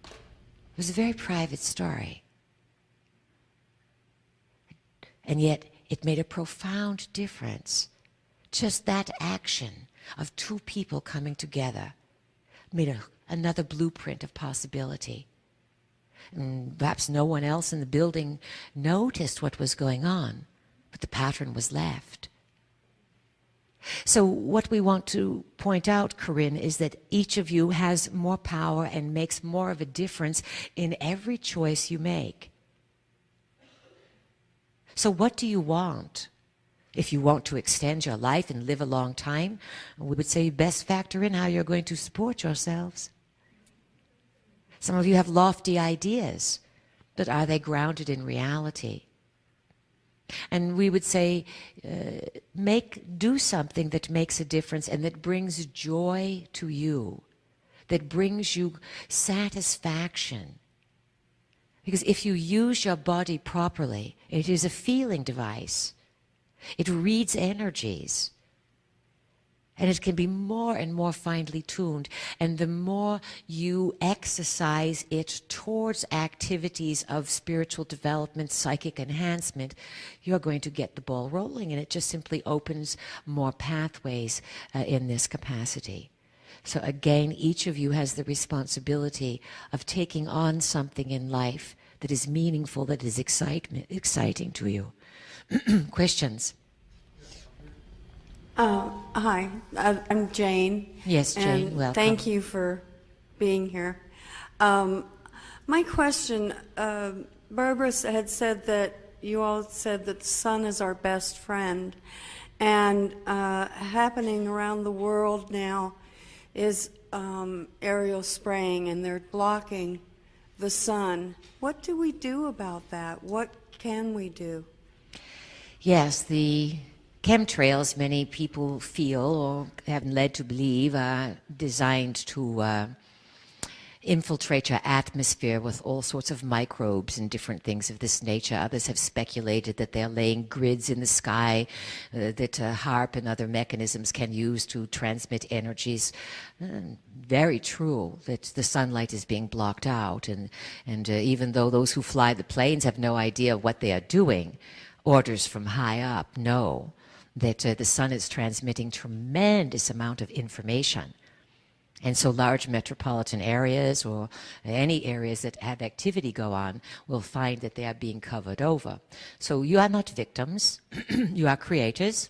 Speaker 2: It was a very private story. And yet it made a profound difference. Just that action of two people coming together made another blueprint of possibility. And perhaps no one else in the building noticed what was going on, but the pattern was left. So what we want to point out, Corinne, is that each of you has more power and makes more of a difference in every choice you make. So what do you want? If you want to extend your life and live a long time, we would say you best factor in how you're going to support yourselves. Some of you have lofty ideas, but are they grounded in reality? And we would say, do something that makes a difference and that brings joy to you, that brings you satisfaction. Because if you use your body properly, it is a feeling device. It reads energies. And it can be more and more finely tuned. And the more you exercise it towards activities of spiritual development, psychic enhancement, you're going to get the ball rolling. And it just simply opens more pathways in this capacity. So again, each of you has the responsibility of taking on something in life that is meaningful, that is exciting to you. Questions?
Speaker 6: Hi, I'm Jane.
Speaker 2: Yes, Jane,
Speaker 6: and
Speaker 2: welcome.
Speaker 6: Thank you for being here. My question, Barbara had said that you all said that the sun is our best friend, and happening around the world now is aerial spraying, and they're blocking the sun. What do we do about that? What can we do?
Speaker 2: Yes, the chemtrails, many people feel or have been led to believe, are designed to infiltrate your atmosphere with all sorts of microbes and different things of this nature. Others have speculated that they're laying grids in the sky that HAARP and other mechanisms can use to transmit energies. Very true that the sunlight is being blocked out, and even though those who fly the planes have no idea what they are doing, orders from high up know that the sun is transmitting tremendous amount of information. And so large metropolitan areas or any areas that have activity go on will find that they are being covered over. So you are not victims, you are creators.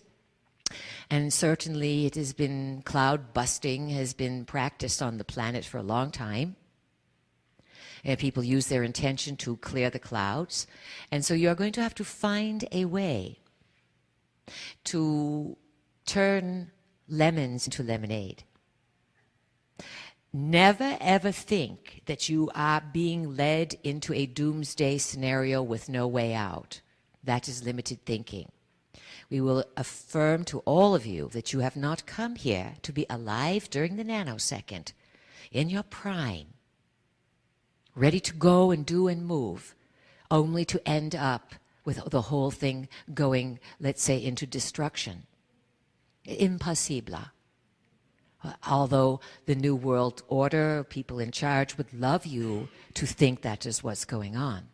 Speaker 2: And certainly it has been, cloud busting has been practiced on the planet for a long time. And people use their intention to clear the clouds. And so you're going to have to find a way to turn lemons into lemonade. Never ever think that you are being led into a doomsday scenario with no way out. That is limited thinking. We will affirm to all of you that you have not come here to be alive during the nanosecond, in your prime, ready to go and do and move, only to end up with the whole thing going, let's say, into destruction. Impossible. Although the New World Order, people in charge would love you to think that is what's going on.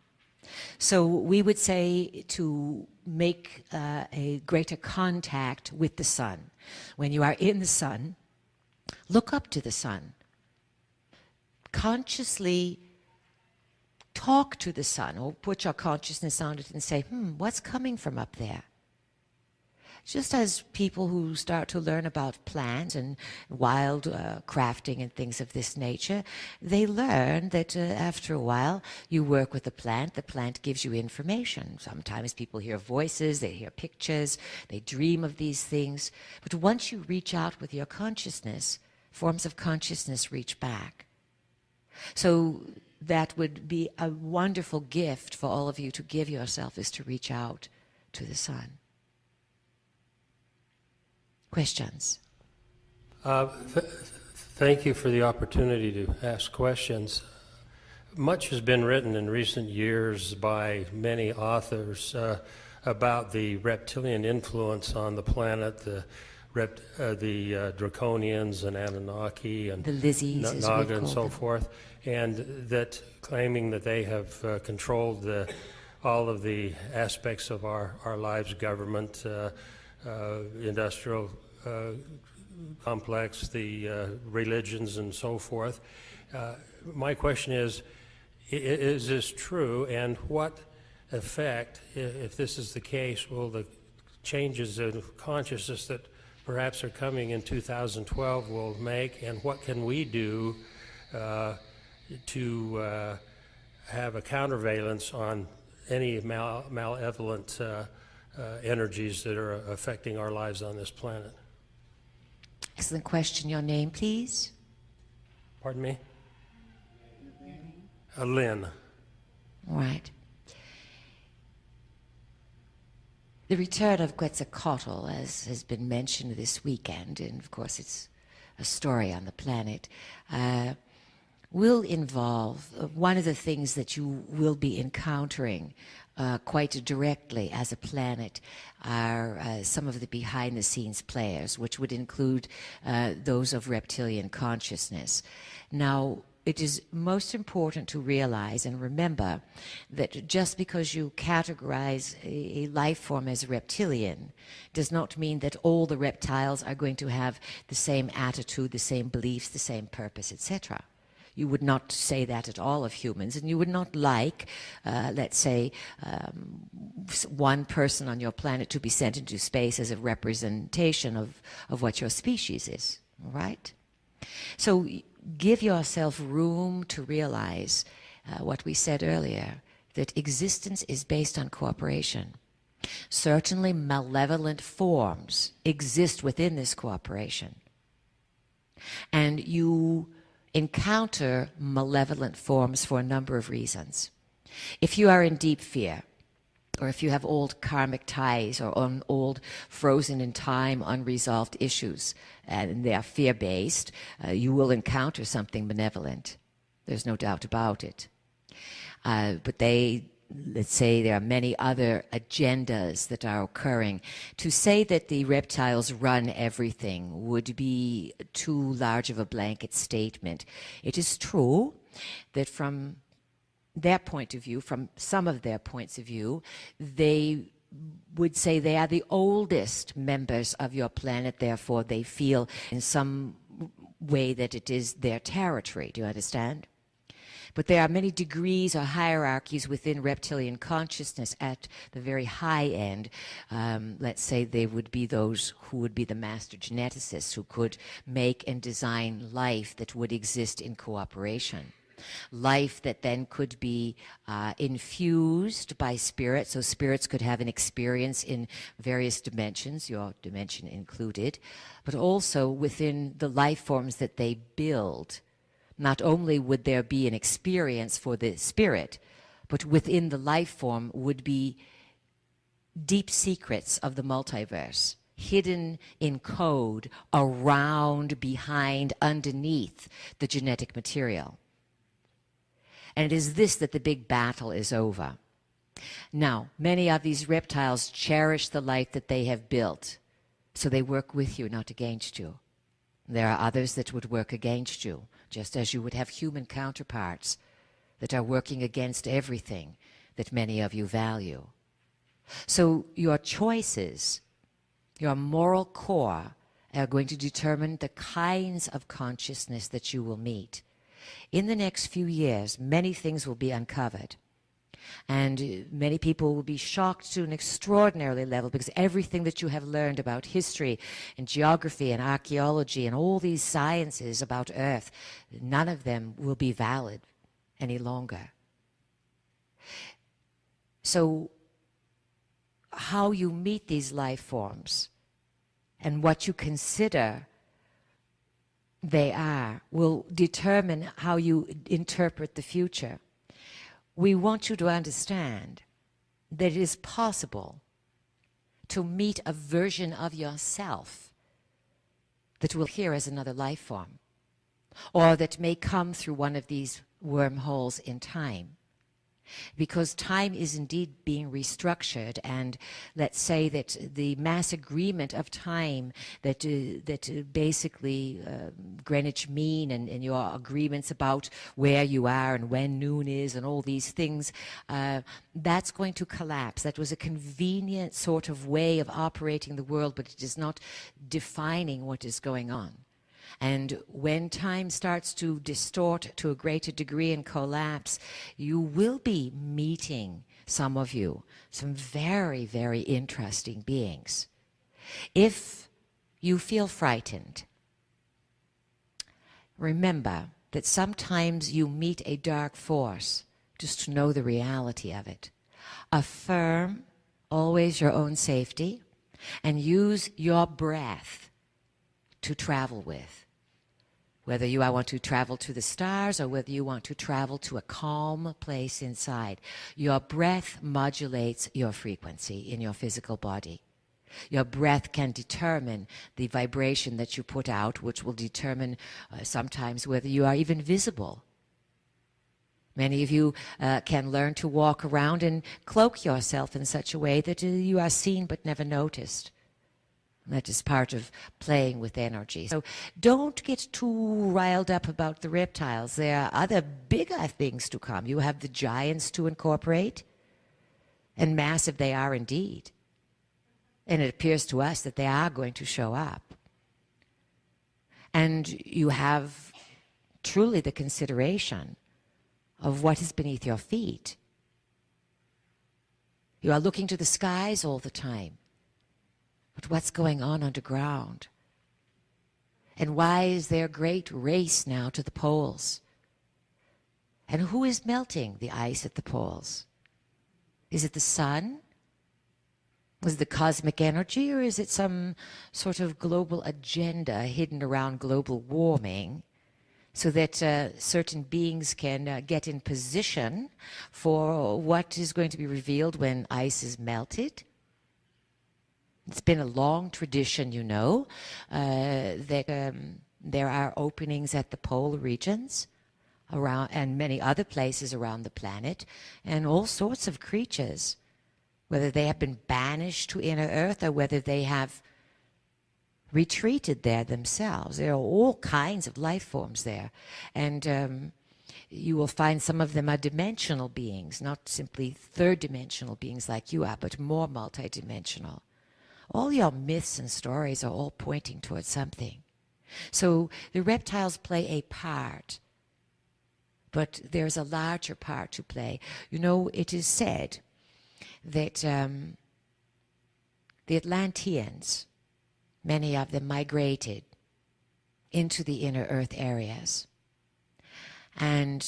Speaker 2: So we would say to make a greater contact with the sun. When you are in the sun, look up to the sun. Consciously talk to the sun or put your consciousness on it and say, what's coming from up there? Just as people who start to learn about plants and wild crafting and things of this nature, they learn that after a while you work with the plant gives you information. Sometimes people hear voices, they hear pictures, they dream of these things. But once you reach out with your consciousness, forms of consciousness reach back. So that would be a wonderful gift for all of you to give yourself, is to reach out to the sun. Questions?
Speaker 7: Thank you for the opportunity to ask questions. Much has been written in recent years by many authors about the reptilian influence on the planet, the Draconians and Anunnaki and
Speaker 2: the Lizzies,
Speaker 7: Naga and so forth, and that claiming that they have controlled all of the aspects of our lives, government, industrial complex, the religions and so forth. My question is this true, and what effect, if this is the case, will the changes in consciousness that perhaps are coming in 2012 will make, and what can we do to have a countervalence on any malevolent energies that are affecting our lives on this planet?
Speaker 2: Excellent question. Your name, please?
Speaker 7: Pardon me? Lynn.
Speaker 2: All right. The return of Quetzalcoatl, as has been mentioned this weekend, and of course it's a story on the planet, will involve one of the things that you will be encountering quite directly as a planet are some of the behind-the-scenes players, which would include those of reptilian consciousness. Now, it is most important to realize and remember that just because you categorize a life form as reptilian does not mean that all the reptiles are going to have the same attitude, the same beliefs, the same purpose, etc. You would not say that at all of humans, and you would not like, let's say, one person on your planet to be sent into space as a representation of what your species is, all right? So give yourself room to realize what we said earlier, that existence is based on cooperation. Certainly malevolent forms exist within this cooperation. And you encounter malevolent forms for a number of reasons. If you are in deep fear, or if you have old karmic ties or old frozen in time unresolved issues, and they are fear-based, you will encounter something benevolent. There's no doubt about it. But let's say there are many other agendas that are occurring. To say that the reptiles run everything would be too large of a blanket statement. It is true that from their point of view, from some of their points of view, they would say they are the oldest members of your planet, therefore they feel in some way that it is their territory. Do you understand? But there are many degrees or hierarchies within reptilian consciousness at the very high end. Let's say they would be those who would be the master geneticists, who could make and design life that would exist in cooperation. Life that then could be infused by spirits, so spirits could have an experience in various dimensions, your dimension included, but also within the life forms that they build. Not only would there be an experience for the spirit, but within the life form would be deep secrets of the multiverse, hidden in code, around, behind, underneath the genetic material. And it is this that the big battle is over. Now, many of these reptiles cherish the life that they have built, so they work with you, not against you. There are others that would work against you, just as you would have human counterparts that are working against everything that many of you value. So your choices, your moral core, are going to determine the kinds of consciousness that you will meet. In the next few years, many things will be uncovered. And many people will be shocked to an extraordinary level, because everything that you have learned about history and geography and archaeology and all these sciences about Earth, none of them will be valid any longer. So how you meet these life forms and what you consider they are will determine how you interpret the future. We want you to understand that it is possible to meet a version of yourself that will appear as another life form, or that may come through one of these wormholes in time. Because time is indeed being restructured, and let's say that the mass agreement of time that basically Greenwich Mean and your agreements about where you are and when noon is and all these things, that's going to collapse. That was a convenient sort of way of operating the world, but it is not defining what is going on. And when time starts to distort to a greater degree and collapse, you will be meeting, some of you, some very, very interesting beings. If you feel frightened, remember that sometimes you meet a dark force, just to know the reality of it. Affirm always your own safety, and use your breath to travel with. Whether you want to travel to the stars or whether you want to travel to a calm place inside, your breath modulates your frequency in your physical body. Your breath can determine the vibration that you put out, which will determine sometimes whether you are even visible. Many of you can learn to walk around and cloak yourself in such a way that you are seen but never noticed. That is part of playing with energy. So don't get too riled up about the reptiles. There are other bigger things to come. You have the giants to incorporate, and massive they are indeed. And it appears to us that they are going to show up. And you have truly the consideration of what is beneath your feet. You are looking to the skies all the time. But what's going on underground? And why is there a great race now to the poles? And who is melting the ice at the poles? Is it the sun? Is it the cosmic energy? Or is it some sort of global agenda hidden around global warming, so that certain beings can get in position for what is going to be revealed when ice is melted? It's been a long tradition, you know, that there are openings at the polar regions around, and many other places around the planet, and all sorts of creatures, whether they have been banished to inner Earth or whether they have retreated there themselves. There are all kinds of life forms there. And you will find some of them are dimensional beings, not simply third-dimensional beings like you are, but more multidimensional. All your myths and stories are all pointing towards something. So the reptiles play a part, but there's a larger part to play. You know, it is said that the Atlanteans, many of them migrated into the inner Earth areas. And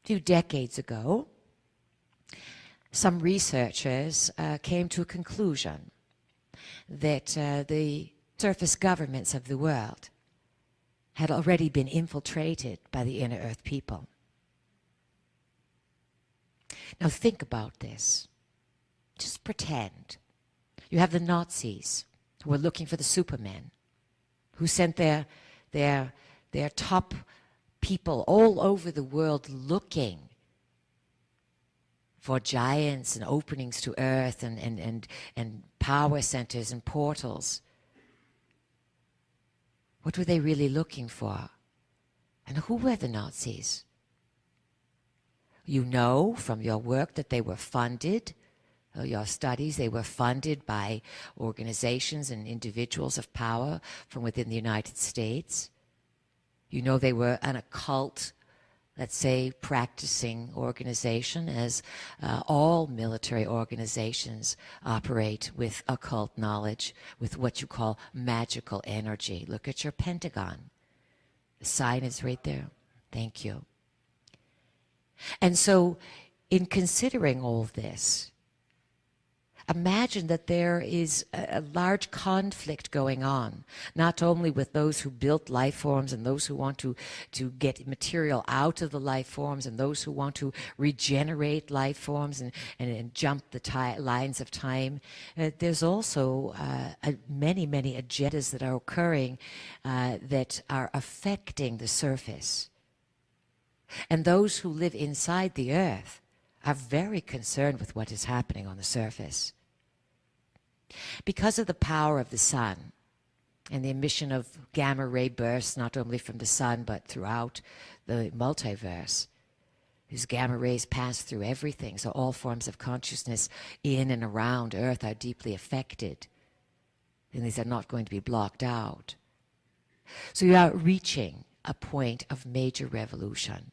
Speaker 2: a few decades ago, some researchers came to a conclusion that the surface governments of the world had already been infiltrated by the inner Earth people. Now think about this. Just pretend. You have the Nazis who were looking for the Supermen, who sent their top people all over the world looking for giants and openings to Earth and power centers and portals. What were they really looking for? And who were the Nazis? You know from your work that they were funded, your studies, they were funded by organizations and individuals of power from within the United States. You know they were an occult, let's say, practicing organization, as all military organizations operate with occult knowledge, with what you call magical energy. Look at your Pentagon. The sign is right there. Thank you. And so, in considering all this, imagine that there is a large conflict going on, not only with those who built life forms and those who want to get material out of the life forms and those who want to regenerate life forms and jump the lines of time. There's also many agendas that are occurring that are affecting the surface. And those who live inside the earth are very concerned with what is happening on the surface. Because of the power of the sun and the emission of gamma ray bursts, not only from the sun but throughout the multiverse, whose gamma rays pass through everything, so all forms of consciousness in and around Earth are deeply affected, and these are not going to be blocked out. So you are reaching a point of major revolution.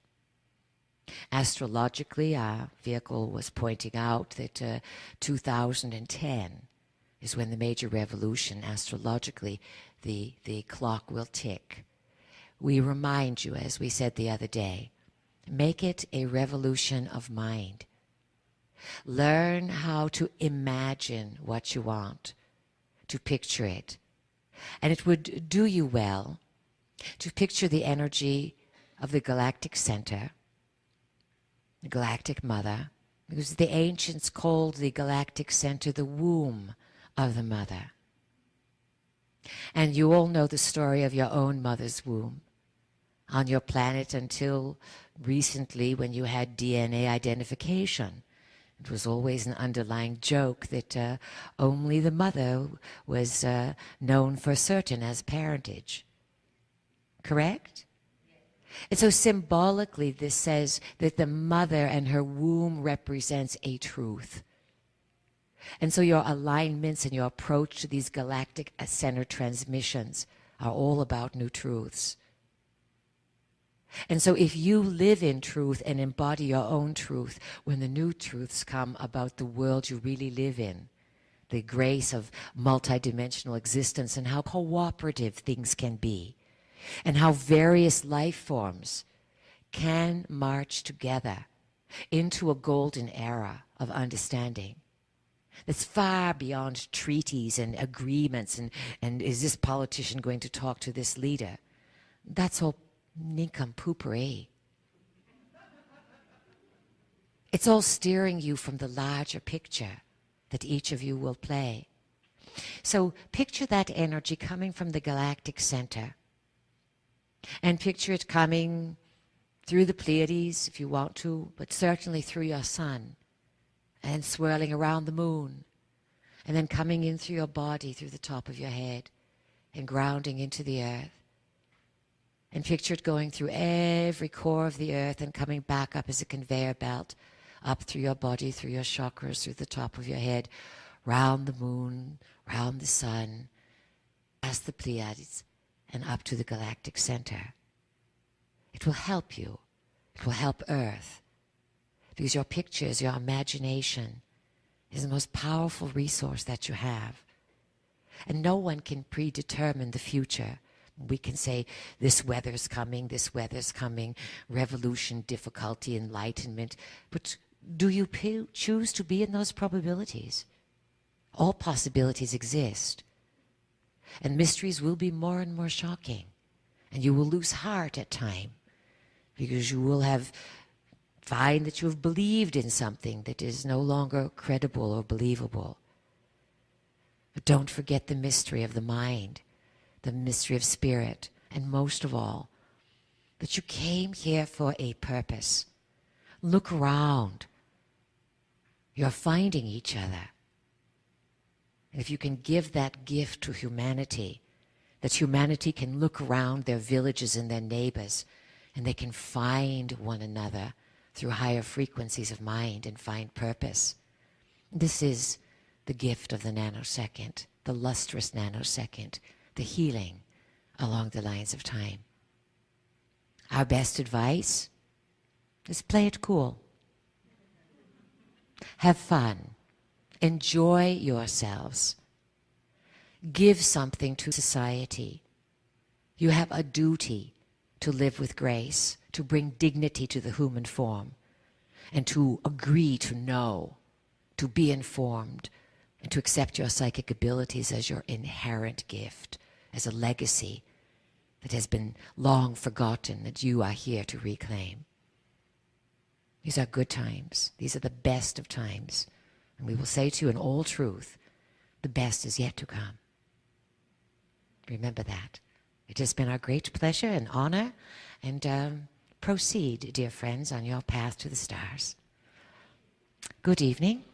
Speaker 2: Astrologically, our vehicle was pointing out that 2010 is when the major revolution, astrologically, the clock will tick. We remind you, as we said the other day, make it a revolution of mind. Learn how to imagine what you want, to picture it. And it would do you well to picture the energy of the galactic center, the galactic mother, because the ancients called the galactic center the womb of the mother. And you all know the story of your own mother's womb on your planet until recently, when you had DNA identification. It was always an underlying joke that only the mother was known for certain as parentage. Correct? And so symbolically, this says that the mother and her womb represents a truth. And so your alignments and your approach to these galactic center transmissions are all about new truths. And so if you live in truth and embody your own truth, when the new truths come about the world you really live in, the grace of multidimensional existence and how cooperative things can be, and how various life forms can march together into a golden era of understanding that's far beyond treaties and agreements and is this politician going to talk to this leader? That's all nincompooperi. It's all steering you from the larger picture that each of you will play. So picture that energy coming from the galactic center. And picture it coming through the Pleiades, if you want to, but certainly through your sun, and swirling around the moon, and then coming in through your body, through the top of your head, and grounding into the earth. And picture it going through every core of the earth and coming back up as a conveyor belt, up through your body, through your chakras, through the top of your head, round the moon, round the sun, past the Pleiades, and up to the galactic center. It will help you. It will help Earth. Because your pictures, your imagination is the most powerful resource that you have. And no one can predetermine the future. We can say, this weather's coming, revolution, difficulty, enlightenment. But do you choose to be in those probabilities? All possibilities exist. And mysteries will be more and more shocking. And you will lose heart at time. Because you will find that you have believed in something that is no longer credible or believable. But don't forget the mystery of the mind, the mystery of spirit, and most of all, that you came here for a purpose. Look around. You're finding each other. And if you can give that gift to humanity, that humanity can look around their villages and their neighbors, and they can find one another through higher frequencies of mind and find purpose. This is the gift of the nanosecond, the lustrous nanosecond, the healing along the lines of time. Our best advice is play it cool. Have fun. Enjoy yourselves. Give something to society. You have a duty to live with grace, to bring dignity to the human form, and to agree to know, to be informed, and to accept your psychic abilities as your inherent gift, as a legacy that has been long forgotten that you are here to reclaim. These are good times. These are the best of times. And we will say to you in all truth, the best is yet to come. Remember that. It has been our great pleasure and honor. And proceed, dear friends, on your path to the stars. Good evening.